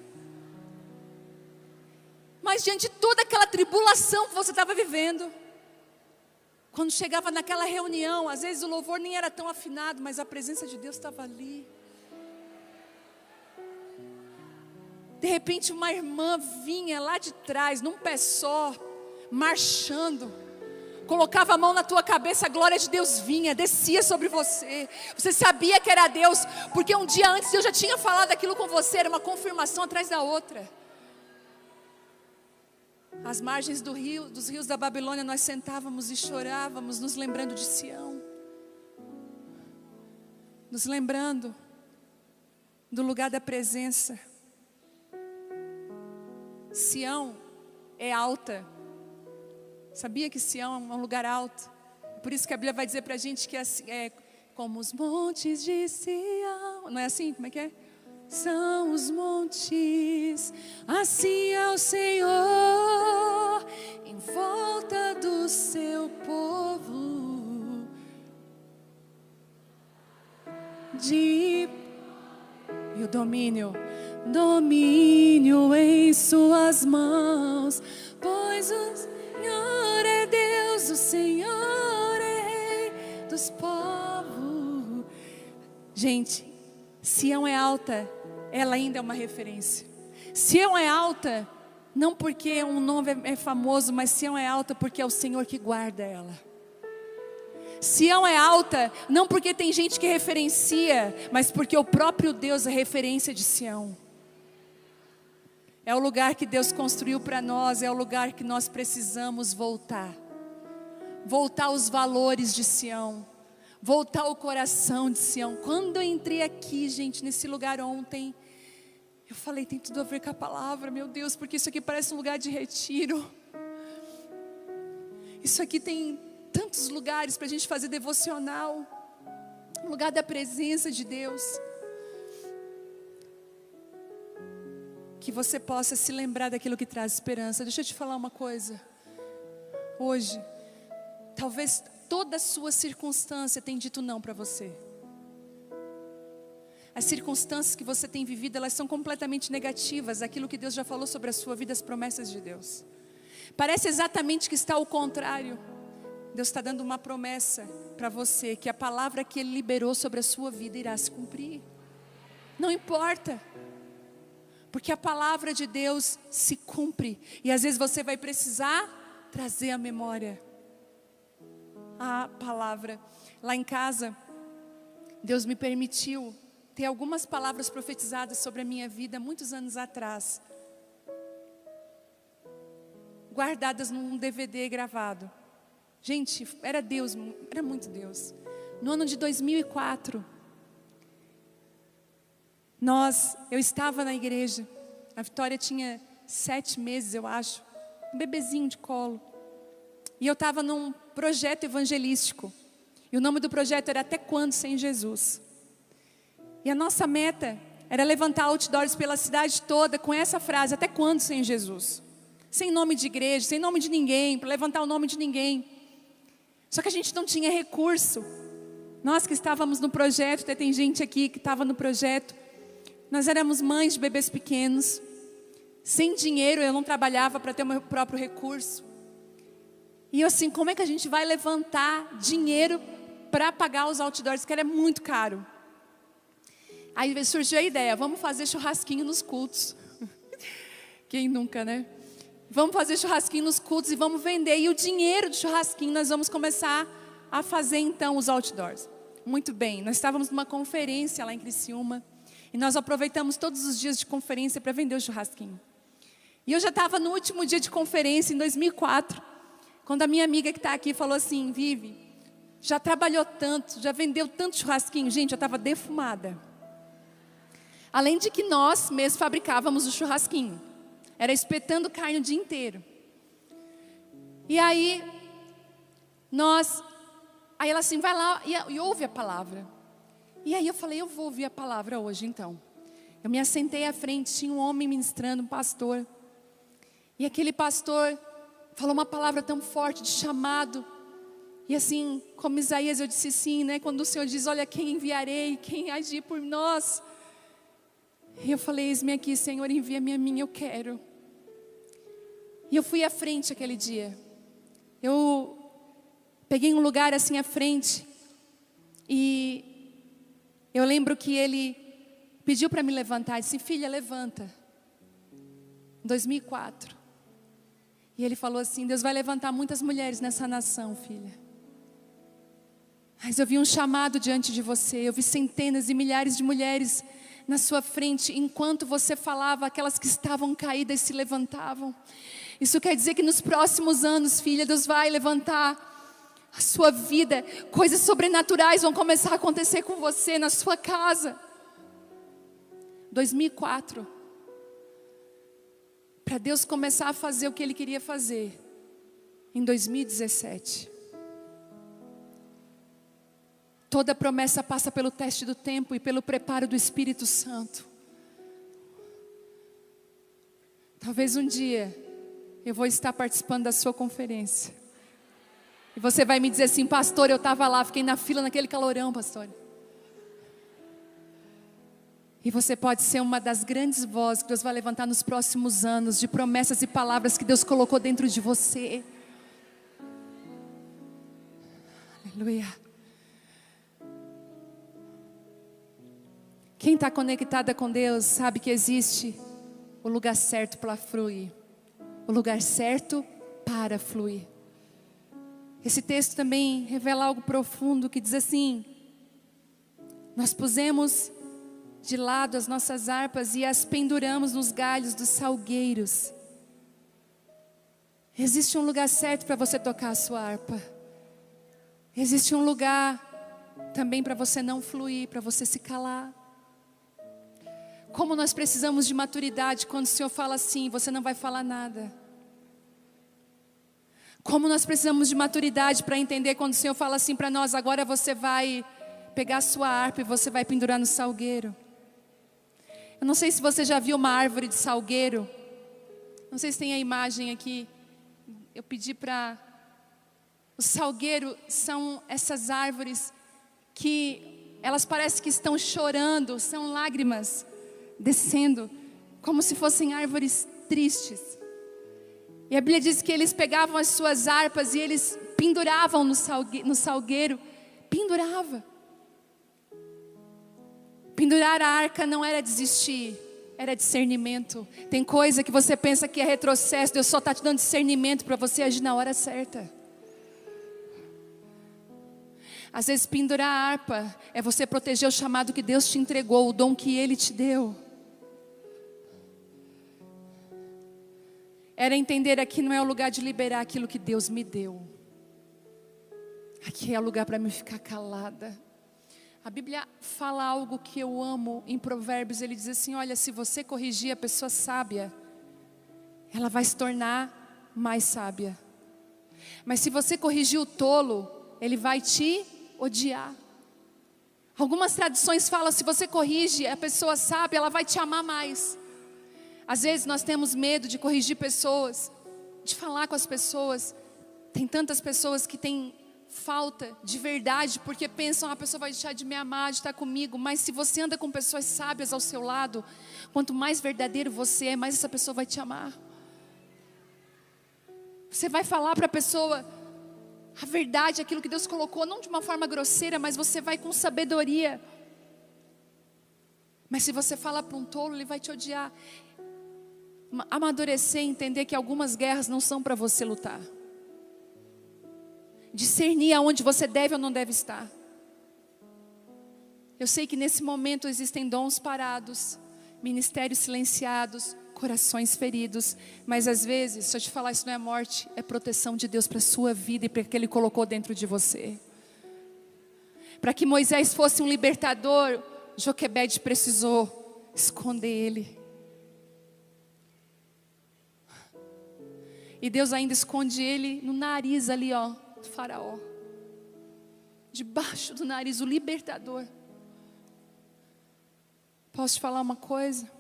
Mas diante de toda aquela tribulação que você estava vivendo, quando chegava naquela reunião, às vezes o louvor nem era tão afinado, mas a presença de Deus estava ali. De repente uma irmã vinha lá de trás, num pé só, marchando, colocava a mão na tua cabeça, a glória de Deus vinha, descia sobre você. Você sabia que era Deus, porque um dia antes eu já tinha falado aquilo com você, era uma confirmação atrás da outra. Às margens dos rios da Babilônia, nós sentávamos e chorávamos, nos lembrando de Sião, nos lembrando do lugar da presença. Sião é alta. Sabia que Sião é um lugar alto? Por isso que a Bíblia vai dizer para a gente que é como os montes de Sião. Não é assim? Como é que é? São os montes, assim é o Senhor, em volta do seu povo. E o domínio em suas mãos, pois o Senhor é Deus, o Senhor é Rei dos povos. Gente, Sião é alta, ela ainda é uma referência. Sião é alta, não porque um nome é famoso, mas Sião é alta porque é o Senhor que guarda ela. Sião é alta, não porque tem gente que referencia, mas porque o próprio Deus é referência de Sião. É o lugar que Deus construiu para nós, é o lugar que nós precisamos voltar. Voltar aos valores de Sião, voltar ao coração de Sião. Quando eu entrei aqui, gente, nesse lugar ontem, eu falei, tem tudo a ver com a palavra, meu Deus, porque isso aqui parece um lugar de retiro. Isso aqui tem tantos lugares para a gente fazer devocional, um lugar da presença de Deus. Que você possa se lembrar daquilo que traz esperança. Deixa eu te falar uma coisa. Hoje, talvez toda a sua circunstância tenha dito não para você. As circunstâncias que você tem vivido, elas são completamente negativas. Aquilo que Deus já falou sobre a sua vida, as promessas de Deus. Parece exatamente que está ao contrário. Deus está dando uma promessa para você, que a palavra que Ele liberou sobre a sua vida irá se cumprir. Não importa. Porque a palavra de Deus se cumpre. E às vezes você vai precisar trazer à memória a palavra. Lá em casa, Deus me permitiu ter algumas palavras profetizadas sobre a minha vida muitos anos atrás, guardadas num DVD gravado. Gente, era Deus, era muito Deus. No ano de 2004, eu estava na igreja. A Vitória tinha 7 meses, eu acho, um bebezinho de colo. E eu estava num projeto evangelístico. E o nome do projeto era Até Quando Sem Jesus. E a nossa meta era levantar outdoors pela cidade toda com essa frase: até quando sem Jesus? Sem nome de igreja, sem nome de ninguém, para levantar o nome de ninguém. Só que a gente não tinha recurso. Nós que estávamos no projeto, até tem gente aqui que estava no projeto. Nós éramos mães de bebês pequenos. Sem dinheiro, eu não trabalhava para ter o meu próprio recurso. E eu assim, como é que a gente vai levantar dinheiro para pagar os outdoors, que era muito caro? Aí surgiu a ideia, vamos fazer churrasquinho nos cultos. Quem nunca, né? Vamos fazer churrasquinho nos cultos e vamos vender. E o dinheiro do churrasquinho nós vamos começar a fazer então os outdoors. Muito bem, nós estávamos numa conferência lá em Criciúma. E nós aproveitamos todos os dias de conferência para vender o churrasquinho. E eu já estava no último dia de conferência, em 2004. Quando a minha amiga que está aqui falou assim: Vivi, já trabalhou tanto, já vendeu tanto churrasquinho. Gente, eu estava defumada. Além de que nós mesmos fabricávamos o churrasquinho. Era espetando carne o dia inteiro. E aí ela assim, vai lá e ouve a palavra. E aí eu falei, eu vou ouvir a palavra hoje então. Eu me assentei à frente, tinha um homem ministrando, um pastor. E aquele pastor falou uma palavra tão forte de chamado. E assim, como Isaías, eu disse sim, né? Quando o Senhor diz, olha, quem enviarei, quem agir por nós. E eu falei, eis-me aqui, Senhor, envia-me a mim, eu quero. E eu fui à frente aquele dia. Eu peguei um lugar assim à frente. E eu lembro que ele pediu para me levantar. Disse, filha, levanta. Em 2004. E ele falou assim, Deus vai levantar muitas mulheres nessa nação, filha. Mas eu vi um chamado diante de você. Eu vi centenas e milhares de mulheres na sua frente. Enquanto você falava, aquelas que estavam caídas se levantavam. Isso quer dizer que nos próximos anos, filha, Deus vai levantar a sua vida. Coisas sobrenaturais vão começar a acontecer com você, na sua casa. 2004. Para Deus começar a fazer o que Ele queria fazer. Em 2017. Toda promessa passa pelo teste do tempo e pelo preparo do Espírito Santo. Talvez um dia eu vou estar participando da sua conferência. E você vai me dizer assim: pastor, eu estava lá, fiquei na fila naquele calorão, pastor. E você pode ser uma das grandes vozes que Deus vai levantar nos próximos anos, de promessas e palavras que Deus colocou dentro de você. Aleluia. Quem está conectada com Deus sabe que existe o lugar certo para fluir. O lugar certo para fluir. Esse texto também revela algo profundo que diz assim: nós pusemos de lado as nossas harpas e as penduramos nos galhos dos salgueiros. Existe um lugar certo para você tocar a sua harpa. Existe um lugar também para você não fluir, para você se calar. Como nós precisamos de maturidade quando o Senhor fala assim: você não vai falar nada. Como nós precisamos de maturidade para entender quando o Senhor fala assim para nós: agora você vai pegar a sua harpa e você vai pendurar no salgueiro. Eu não sei se você já viu uma árvore de salgueiro. Não sei se tem a imagem aqui. Eu pedi para... O salgueiro são essas árvores que elas parecem que estão chorando, são lágrimas descendo, como se fossem árvores tristes. E a Bíblia diz que eles pegavam as suas harpas e eles penduravam no salgueiro. Pendurava. Pendurar a arca não era desistir, era discernimento. Tem coisa que você pensa que é retrocesso, Deus só está te dando discernimento para você agir na hora certa. Às vezes pendurar a harpa é você proteger o chamado que Deus te entregou, o dom que Ele te deu. Era entender: aqui não é o lugar de liberar aquilo que Deus me deu. Aqui é o lugar para me ficar calada. A Bíblia fala algo que eu amo em Provérbios. Ele diz assim: olha, se você corrigir a pessoa sábia, ela vai se tornar mais sábia. Mas se você corrigir o tolo, ele vai te odiar. Algumas traduções falam: se você corrige a pessoa sábia, ela vai te amar mais. Às vezes nós temos medo de corrigir pessoas, de falar com as pessoas. Tem tantas pessoas que têm falta de verdade, porque pensam: a pessoa vai deixar de me amar, de estar comigo. Mas se você anda com pessoas sábias ao seu lado, quanto mais verdadeiro você é, mais essa pessoa vai te amar. Você vai falar para a pessoa a verdade, aquilo que Deus colocou, não de uma forma grosseira, mas você vai com sabedoria. Mas se você falar para um tolo, ele vai te odiar. Amadurecer e entender que algumas guerras não são para você lutar. Discernir aonde você deve ou não deve estar. Eu sei que nesse momento existem dons parados, ministérios silenciados, corações feridos. Mas às vezes, se eu te falar, isso não é morte, é proteção de Deus para a sua vida e para o que Ele colocou dentro de você. Para que Moisés fosse um libertador, Joquebede precisou esconder ele. E Deus ainda esconde ele no nariz ali, ó, do faraó. Debaixo do nariz, o libertador. Posso te falar uma coisa?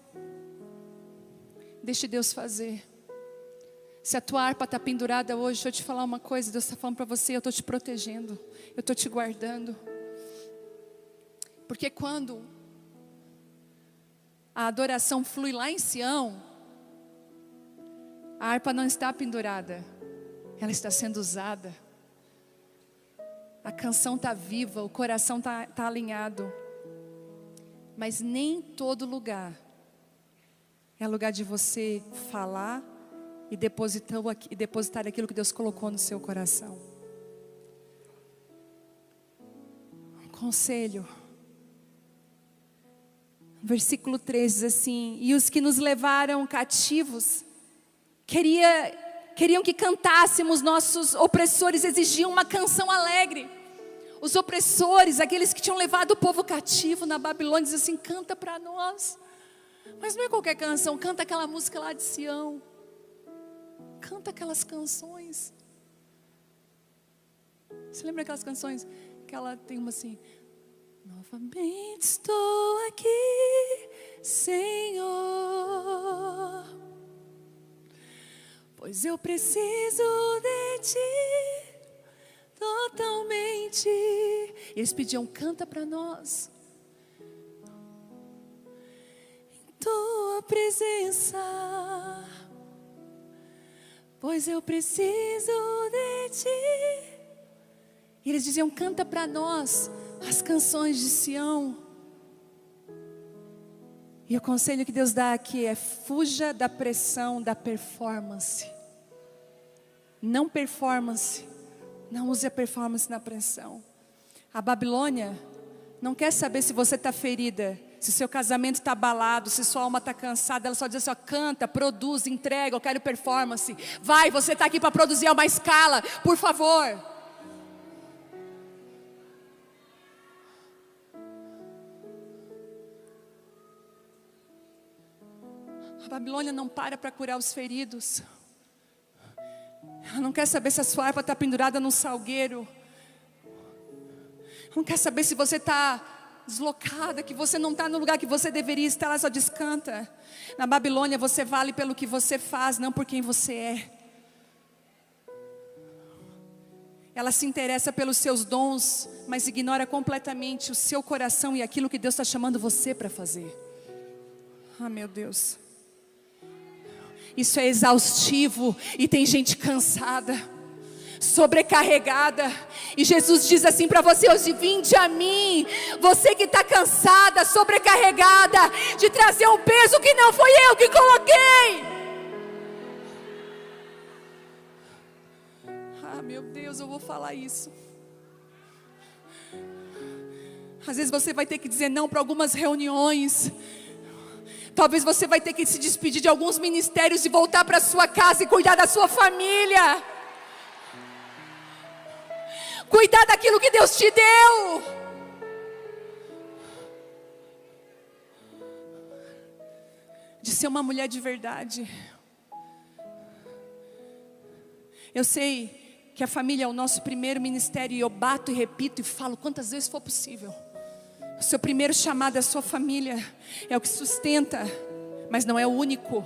Deixe Deus fazer. Se a tua harpa está pendurada hoje, deixa eu te falar uma coisa. Deus está falando para você: eu estou te protegendo, eu estou te guardando. Porque quando a adoração flui lá em Sião, a harpa não está pendurada, ela está sendo usada. A canção está viva, o coração está alinhado. Mas nem todo lugar é lugar de você falar e depositar aquilo que Deus colocou no seu coração. Um conselho. Versículo 3 diz assim: e os que nos levaram cativos queriam que cantássemos, nossos opressores exigiam uma canção alegre. Os opressores, aqueles que tinham levado o povo cativo na Babilônia, diziam assim: canta para nós. Mas não é qualquer canção, canta aquela música lá de Sião. Canta aquelas canções. Você lembra aquelas canções? Aquela tem uma assim: novamente estou aqui, Senhor, pois eu preciso de Ti totalmente. E eles pediam: canta para nós. Em Tua presença, pois eu preciso de Ti. E eles diziam: canta para nós as canções de Sião. E o conselho que Deus dá aqui é: fuja da pressão da performance. Não performance. Não use a performance na pressão. A Babilônia não quer saber se você está ferida, se seu casamento está abalado, se sua alma está cansada. Ela só diz assim: ó, canta, produz, entrega, eu quero performance. Vai, você está aqui para produzir a uma escala, por favor. A Babilônia não para curar os feridos. Ela não quer saber se a sua harpa está pendurada num salgueiro. Não quer saber se você está deslocada, que você não está no lugar que você deveria estar. Ela só descanta. Na Babilônia você vale pelo que você faz, não por quem você é. Ela se interessa pelos seus dons, mas ignora completamente o seu coração e aquilo que Deus está chamando você para fazer. Ah, meu Deus. Isso é exaustivo e tem gente cansada, sobrecarregada. E Jesus diz assim para você hoje: vinde a mim, você que está cansada, sobrecarregada, de trazer um peso que não foi eu que coloquei. Ah, meu Deus, eu vou falar isso. Às vezes você vai ter que dizer não para algumas reuniões. Talvez você vai ter que se despedir de alguns ministérios e voltar para sua casa e cuidar da sua família. Cuidar daquilo que Deus te deu. De ser uma mulher de verdade. Eu sei que a família é o nosso primeiro ministério, e eu bato e repito e falo quantas vezes for possível. O seu primeiro chamado é a sua família. É o que sustenta, mas não é o único.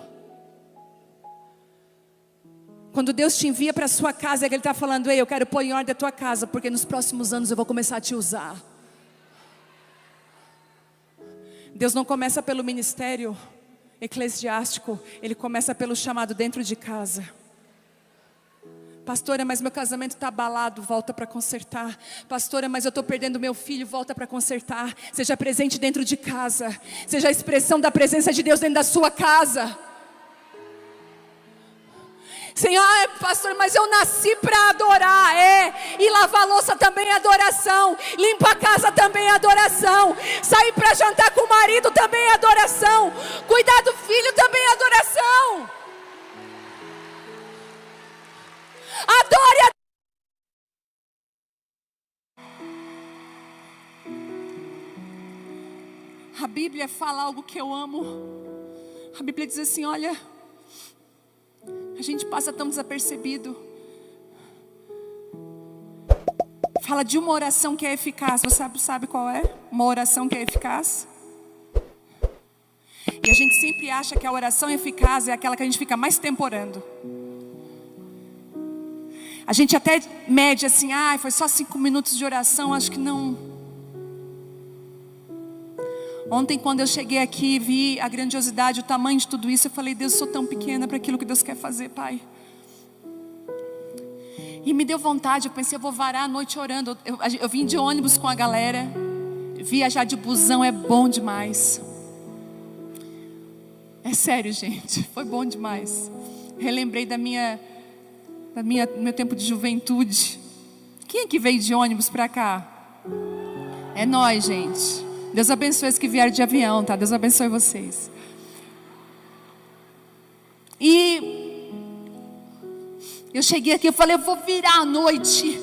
Quando Deus te envia para a sua casa, é que Ele está falando: ei, eu quero pôr em ordem a tua casa, porque nos próximos anos eu vou começar a te usar. Deus não começa pelo ministério eclesiástico, Ele começa pelo chamado dentro de casa. Pastora, mas meu casamento está abalado, volta para consertar. Pastora, mas eu estou perdendo meu filho, volta para consertar. Seja presente dentro de casa. Seja a expressão da presença de Deus dentro da sua casa. Senhor, pastor, mas eu nasci para adorar. E lavar a louça também é adoração. Limpar a casa também é adoração. Sair para jantar com o marido também é adoração. Cuidar do filho também é adoração. Adore a Bíblia fala algo que eu amo. A Bíblia diz assim: olha, a gente passa tão desapercebido. Fala de uma oração que é eficaz. Você sabe qual é? Uma oração que é eficaz. E a gente sempre acha que a oração eficaz é aquela que a gente fica mais tempo orando. A gente até mede assim: foi só 5 minutos de oração. Acho que não. Ontem, quando eu cheguei aqui, vi a grandiosidade, o tamanho de tudo isso. Eu falei: Deus, eu sou tão pequena para aquilo que Deus quer fazer, Pai. E me deu vontade, eu pensei: eu vou varar a noite orando. Eu vim de ônibus com a galera. Viajar de busão é bom demais. É sério, gente, foi bom demais. Relembrei do meu tempo de juventude. Quem é que veio de ônibus para cá? É nós, gente. Deus abençoe os que vieram de avião, tá? Deus abençoe vocês. E eu cheguei aqui, eu falei: eu vou virar a noite.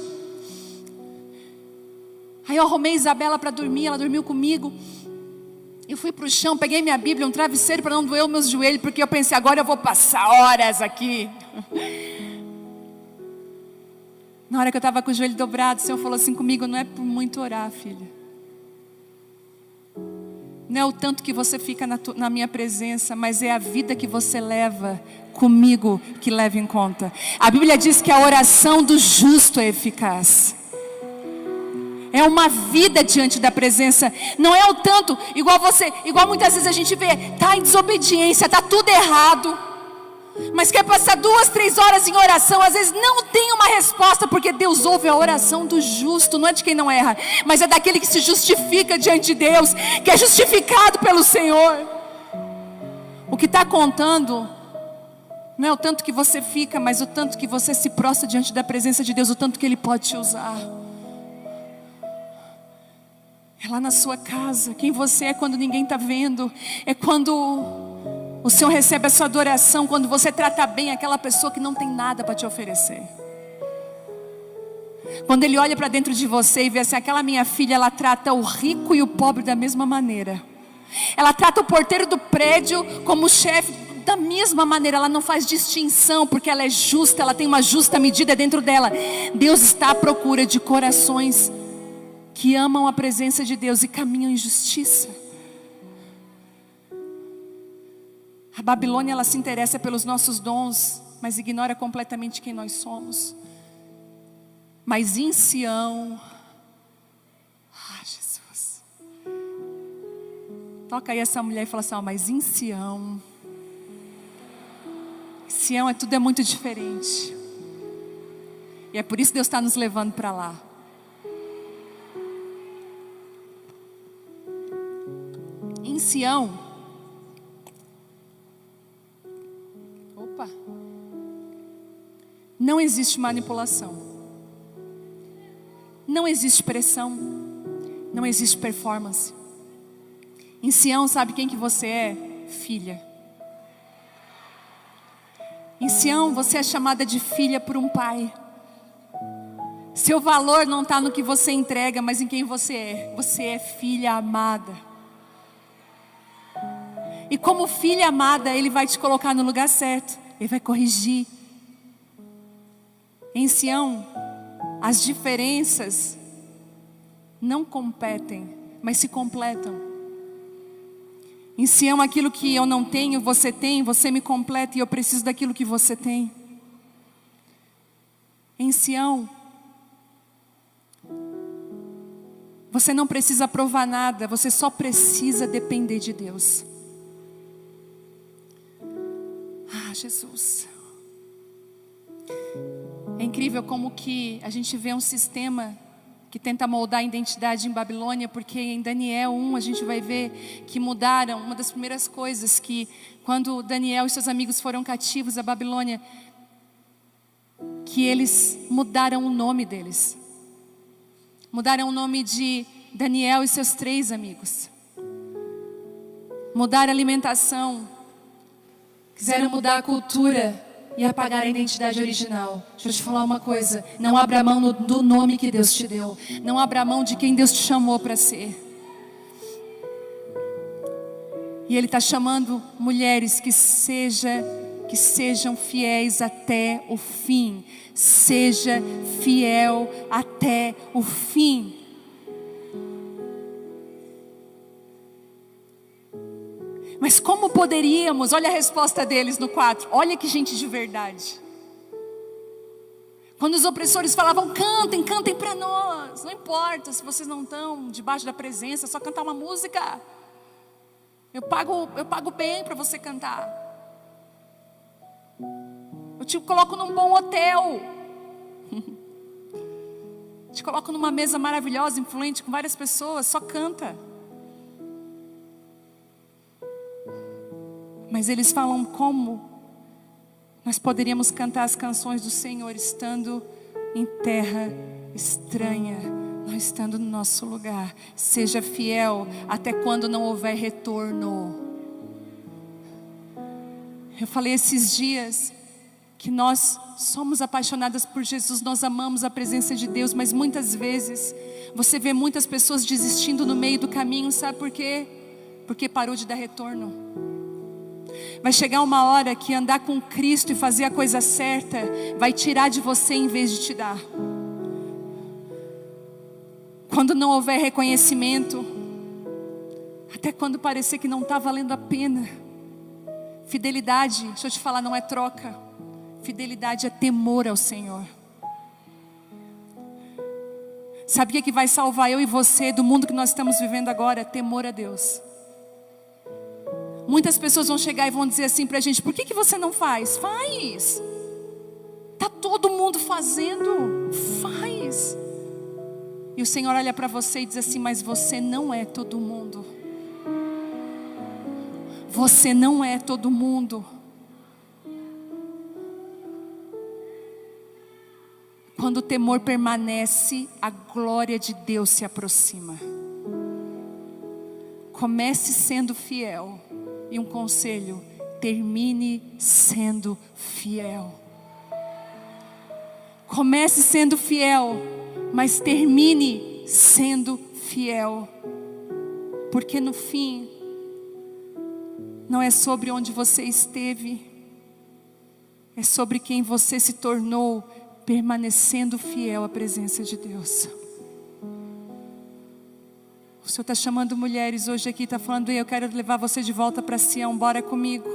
Aí eu arrumei a Isabela para dormir, ela dormiu comigo. Eu fui para o chão, peguei minha Bíblia, um travesseiro para não doer os meus joelhos, porque eu pensei: agora eu vou passar horas aqui. Na hora que eu estava com o joelho dobrado, o Senhor falou assim comigo: não é por muito orar, filha. Não é o tanto que você fica na minha presença, mas é a vida que você leva comigo que leva em conta. A Bíblia diz que a oração do justo é eficaz. É uma vida diante da presença. Não é o tanto, igual muitas vezes a gente vê, está em desobediência, está tudo errado, mas quer passar 2, 3 horas em oração, às vezes não tem uma resposta, porque Deus ouve a oração do justo, não é de quem não erra, mas é daquele que se justifica diante de Deus, que é justificado pelo Senhor. O que está contando não é o tanto que você fica, mas o tanto que você se prostra diante da presença de Deus, o tanto que Ele pode te usar. É lá na sua casa, quem você é quando ninguém está vendo, é quando o Senhor recebe a sua adoração, quando você trata bem aquela pessoa que não tem nada para te oferecer. Quando Ele olha para dentro de você e vê assim: aquela minha filha, ela trata o rico e o pobre da mesma maneira. Ela trata o porteiro do prédio como chefe da mesma maneira. Ela não faz distinção, porque ela é justa, ela tem uma justa medida dentro dela. Deus está à procura de corações que amam a presença de Deus e caminham em justiça. A Babilônia, ela se interessa pelos nossos dons, mas ignora completamente quem nós somos. Mas em Sião, Jesus, toca aí essa mulher e fala assim: mas em Sião, tudo é muito diferente. E é por isso que Deus está nos levando para lá. Em Sião, não existe manipulação, não existe pressão, não existe performance. Em Sião, sabe quem que você é? Filha. Em Sião, você é chamada de filha por um pai. Seu valor não está no que você entrega, mas em quem você é. Você é filha amada. E como filha amada, Ele vai te colocar no lugar certo. Ele vai corrigir. Em Sião, as diferenças não competem, mas se completam. Em Sião, aquilo que eu não tenho, você tem, você me completa e eu preciso daquilo que você tem. Em Sião, você não precisa provar nada, você só precisa depender de Deus. Jesus. É incrível como que a gente vê um sistema que tenta moldar a identidade em Babilônia, porque em Daniel 1 a gente vai ver que mudaram. Uma das primeiras coisas que, quando Daniel e seus amigos foram cativos à Babilônia, que eles mudaram o nome deles. Mudaram o nome de Daniel e seus 3 amigos. Mudaram a alimentação. Quiseram mudar a cultura e apagar a identidade original. Deixa eu te falar uma coisa: não abra mão do nome que Deus te deu. Não abra mão de quem Deus te chamou para ser. E Ele está chamando mulheres que sejam fiéis até o fim. Seja fiel até o fim. Mas como poderíamos? Olha a resposta deles no 4. Olha que gente de verdade. Quando os opressores falavam: cantem para nós. Não importa se vocês não estão debaixo da presença, é só cantar uma música. Eu pago bem para você cantar. Eu te coloco num bom hotel. Te coloco numa mesa maravilhosa, influente, com várias pessoas. Só canta. Mas eles falam: como nós poderíamos cantar as canções do Senhor estando em terra estranha, não estando no nosso lugar. Seja fiel até quando não houver retorno. Eu falei esses dias que nós somos apaixonadas por Jesus, nós amamos a presença de Deus, mas muitas vezes você vê muitas pessoas desistindo no meio do caminho. Sabe por quê? Porque parou de dar retorno. Vai chegar uma hora que andar com Cristo e fazer a coisa certa vai tirar de você em vez de te dar. Quando não houver reconhecimento, até quando parecer que não está valendo a pena. Fidelidade, deixa eu te falar, não é troca. Fidelidade é temor ao Senhor. Sabe o que vai salvar eu e você do mundo que nós estamos vivendo agora? É temor a Deus. Muitas pessoas vão chegar e vão dizer assim pra gente: por que você não faz? Faz. Tá todo mundo fazendo. Faz. E o Senhor olha para você e diz assim: mas você não é todo mundo. Você não é todo mundo. Quando o temor permanece, a glória de Deus se aproxima. Comece sendo fiel. E um conselho: termine sendo fiel. Comece sendo fiel, mas termine sendo fiel. Porque no fim, não é sobre onde você esteve, é sobre quem você se tornou, permanecendo fiel à presença de Deus. O Senhor está chamando mulheres hoje aqui, está falando: eu quero levar você de volta para Sião, bora comigo.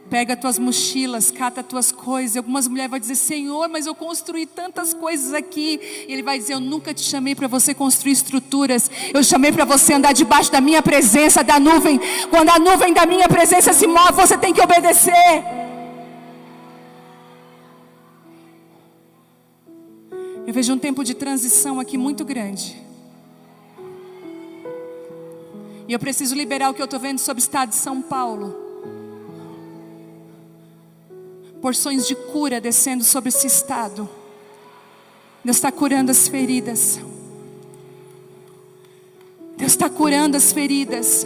Pega tuas mochilas, cata tuas coisas. E algumas mulheres vão dizer: Senhor, mas eu construí tantas coisas aqui. E Ele vai dizer: eu nunca te chamei para você construir estruturas. Eu chamei para você andar debaixo da minha presença, da nuvem. Quando a nuvem da minha presença se move, você tem que obedecer. Eu vejo um tempo de transição aqui muito grande. E eu preciso liberar o que eu estou vendo sobre o estado de São Paulo. Porções de cura descendo sobre esse estado. Deus está curando as feridas. Deus está curando as feridas.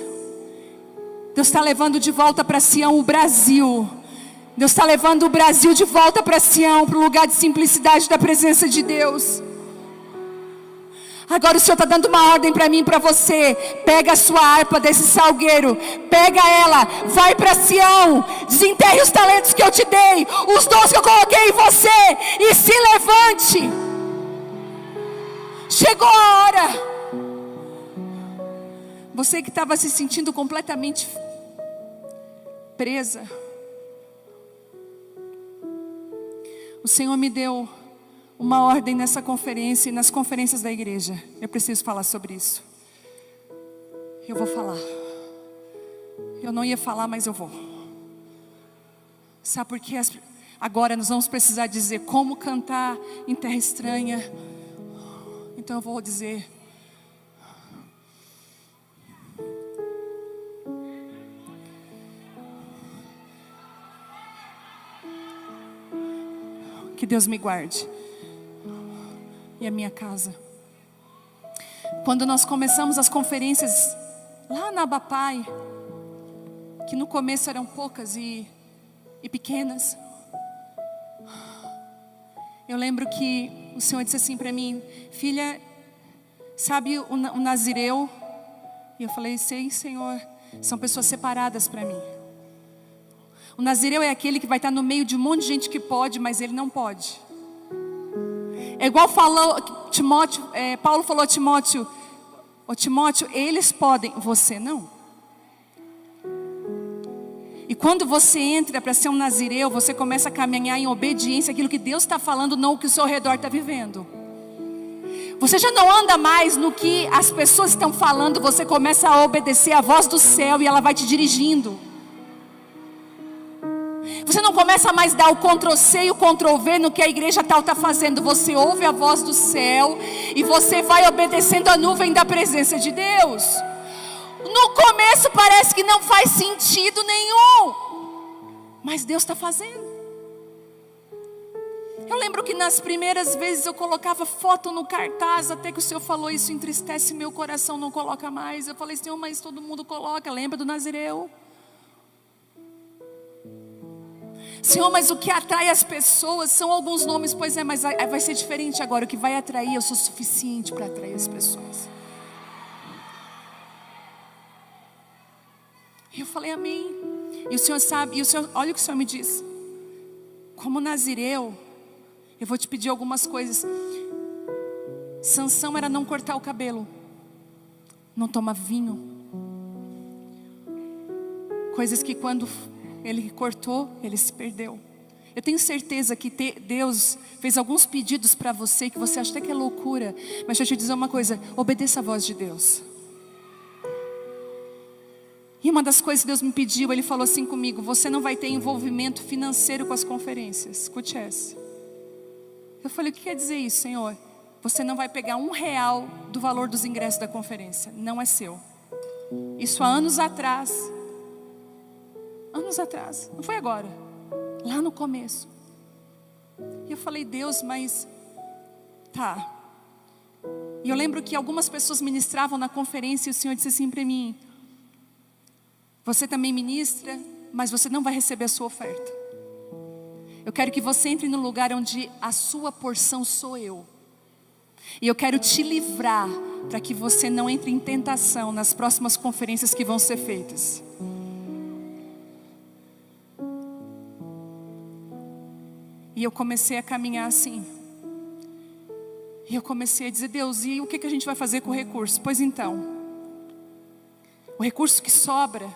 Deus está levando de volta para Sião o Brasil. Deus está levando o Brasil de volta para Sião, para o lugar de simplicidade da presença de Deus. Agora o Senhor está dando uma ordem para mim e para você. Pega a sua harpa desse salgueiro, pega ela, vai para Sião, desenterre os talentos que eu te dei, os dons que eu coloquei em você, e se levante. Chegou a hora. Você que estava se sentindo completamente presa, o Senhor me deu uma ordem nessa conferência e nas conferências da igreja. Eu preciso falar sobre isso. Eu vou falar. Eu não ia falar, mas eu vou. Sabe por quê? Agora nós vamos precisar dizer como cantar em terra estranha. Então eu vou dizer. Que Deus me guarde. E a minha casa. Quando nós começamos as conferências lá na Abapai, que no começo eram poucas e pequenas, eu lembro que o Senhor disse assim para mim: filha, sabe o Nazireu? E eu falei: sei, Senhor. São pessoas separadas para mim. O Nazireu é aquele que vai estar no meio de um monte de gente que pode, mas ele não pode. É igual Paulo falou a Timóteo: ô Timóteo, eles podem, você não. E quando você entra para ser um nazireu, você começa a caminhar em obediência àquilo que Deus está falando, não o que o seu redor está vivendo. Você já não anda mais no que as pessoas estão falando, você começa a obedecer a voz do céu e ela vai te dirigindo. Você não começa mais a dar o Ctrl+C e o Ctrl+V no que a igreja tal está fazendo. Você ouve a voz do céu e você vai obedecendo a nuvem da presença de Deus. No começo parece que não faz sentido nenhum, mas Deus está fazendo. Eu lembro que nas primeiras vezes eu colocava foto no cartaz, até que o Senhor falou: isso entristece meu coração, não coloca mais. Eu falei: Senhor, mas todo mundo coloca, lembra do Nazireu? Senhor, mas o que atrai as pessoas são alguns nomes. Pois é, mas vai ser diferente agora. O que vai atrair, eu sou suficiente para atrair as pessoas. E eu falei: amém. E o Senhor sabe, e o Senhor, olha o que o Senhor me disse: como nazireu, eu vou te pedir algumas coisas. Sansão era não cortar o cabelo, não tomar vinho. Coisas que quando ele cortou, ele se perdeu. Eu tenho certeza que Deus fez alguns pedidos para você que você acha até que é loucura. Mas deixa eu te dizer uma coisa, obedeça a voz de Deus. E uma das coisas que Deus me pediu, Ele falou assim comigo: você não vai ter envolvimento financeiro com as conferências. Escute essa. Eu falei: o que quer dizer isso, Senhor? Você não vai pegar R$1 do valor dos ingressos da conferência. Não é seu. Isso há anos atrás. Anos atrás, não foi agora, lá no começo. E eu falei: Deus, mas tá. E eu lembro que algumas pessoas ministravam na conferência e o Senhor disse assim para mim: você também ministra, mas você não vai receber a sua oferta. Eu quero que você entre no lugar onde a sua porção sou eu. E eu quero te livrar para que você não entre em tentação nas próximas conferências que vão ser feitas. E eu comecei a caminhar assim. E eu comecei a dizer: Deus, e o que a gente vai fazer com o recurso? Pois então, o recurso que sobra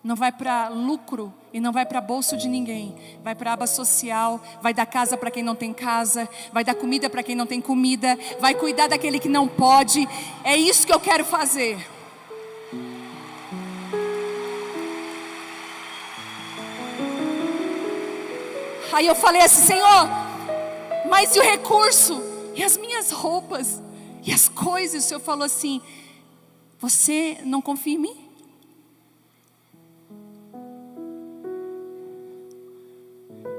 não vai para lucro e não vai para bolso de ninguém. Vai para aba social, vai dar casa para quem não tem casa, vai dar comida para quem não tem comida, vai cuidar daquele que não pode. É isso que eu quero fazer. Aí eu falei assim: Senhor, mas e o recurso? E as minhas roupas? E as coisas? O Senhor falou assim: você não confia em mim?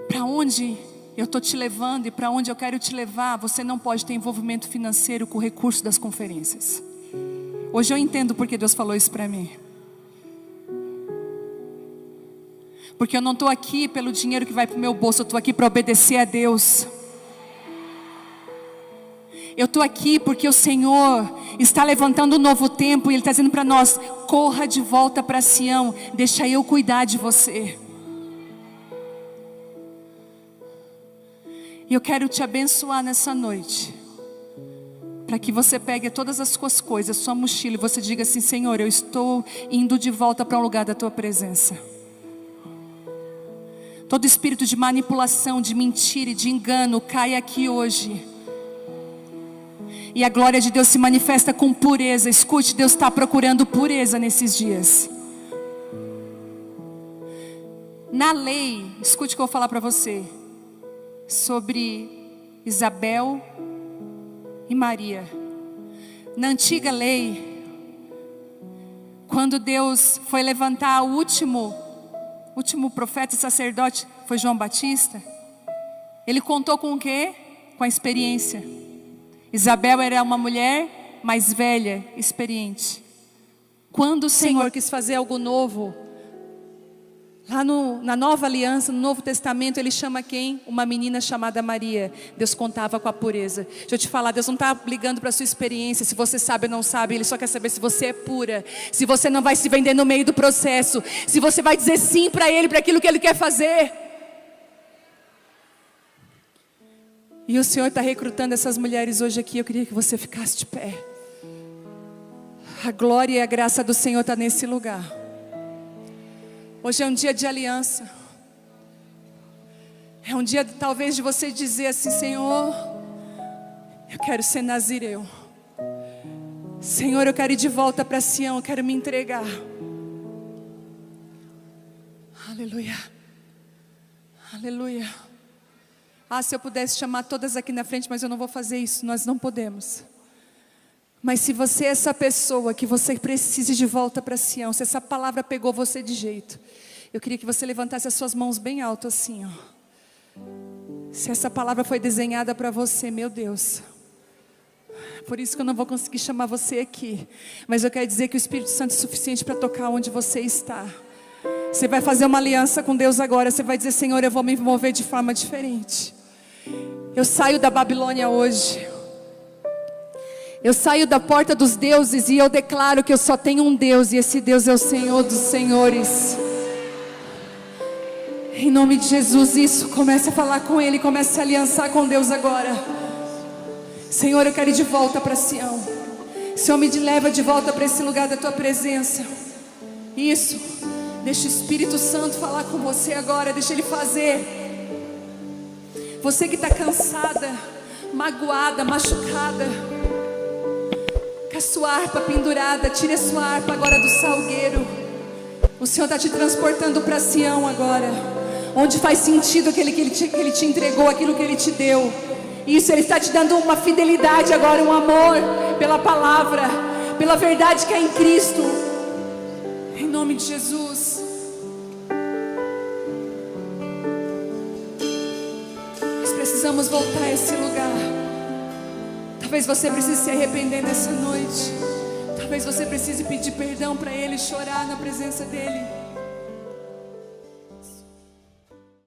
Para onde eu estou te levando e para onde eu quero te levar, você não pode ter envolvimento financeiro com o recurso das conferências. Hoje eu entendo porque Deus falou isso para mim. Porque eu não estou aqui pelo dinheiro que vai para o meu bolso, eu estou aqui para obedecer a Deus. Eu estou aqui porque o Senhor está levantando um novo tempo e Ele está dizendo para nós: corra de volta para Sião, deixa eu cuidar de você. E eu quero te abençoar nessa noite, para que você pegue todas as suas coisas, sua mochila, e você diga assim: Senhor, eu estou indo de volta para um lugar da Tua presença. Todo espírito de manipulação, de mentira e de engano cai aqui hoje. E a glória de Deus se manifesta com pureza. Escute, Deus está procurando pureza nesses dias. Na lei, escute o que eu vou falar para você sobre Isabel e Maria. Na antiga lei, quando Deus foi levantar o último profeta e sacerdote, foi João Batista, ele contou com o quê? Com a experiência. Isabel era uma mulher mais velha, experiente. Quando o Senhor quis fazer algo novo, lá na nova aliança, no Novo Testamento, Ele chama quem? Uma menina chamada Maria. Deus contava com a pureza. Deixa eu te falar, Deus não está ligando para a sua experiência, se você sabe ou não sabe. Ele só quer saber se você é pura, se você não vai se vender no meio do processo, se você vai dizer sim para Ele, para aquilo que Ele quer fazer. E o Senhor está recrutando essas mulheres hoje aqui. Eu queria que você ficasse de pé. A glória e a graça do Senhor está nesse lugar. Hoje é um dia de aliança. É um dia talvez de você dizer assim: Senhor, eu quero ser nazireu. Senhor, eu quero ir de volta para Sião, eu quero me entregar. Aleluia. Aleluia. Ah, se eu pudesse chamar todas aqui na frente, mas eu não vou fazer isso, nós não podemos. Mas se você é essa pessoa que você precisa de volta para Sião, se essa palavra pegou você de jeito, eu queria que você levantasse as suas mãos bem alto assim, ó. Se essa palavra foi desenhada para você, meu Deus. Por isso que eu não vou conseguir chamar você aqui, mas eu quero dizer que o Espírito Santo é suficiente para tocar onde você está. Você vai fazer uma aliança com Deus agora. Você vai dizer: Senhor, eu vou me mover de forma diferente. Eu saio da Babilônia hoje. Eu saio da porta dos deuses e eu declaro que eu só tenho um Deus, e esse Deus é o Senhor dos senhores. Em nome de Jesus, isso, comece a falar com Ele, comece a aliançar com Deus agora. Senhor, eu quero ir de volta para Sião. Senhor, me leva de volta para esse lugar da tua presença. Isso, deixa o Espírito Santo falar com você agora, deixa Ele fazer. Você que está cansada, magoada, machucada, com a sua harpa pendurada, tire a sua harpa agora do salgueiro. O Senhor está te transportando para Sião agora, onde faz sentido aquele que Ele te entregou, aquilo que Ele te deu. Isso, Ele está te dando uma fidelidade agora, um amor pela palavra, pela verdade que é em Cristo. Em nome de Jesus. Nós precisamos voltar a esse lugar. Talvez você precise se arrepender nessa noite. Talvez você precise pedir perdão para Ele, chorar na presença dEle.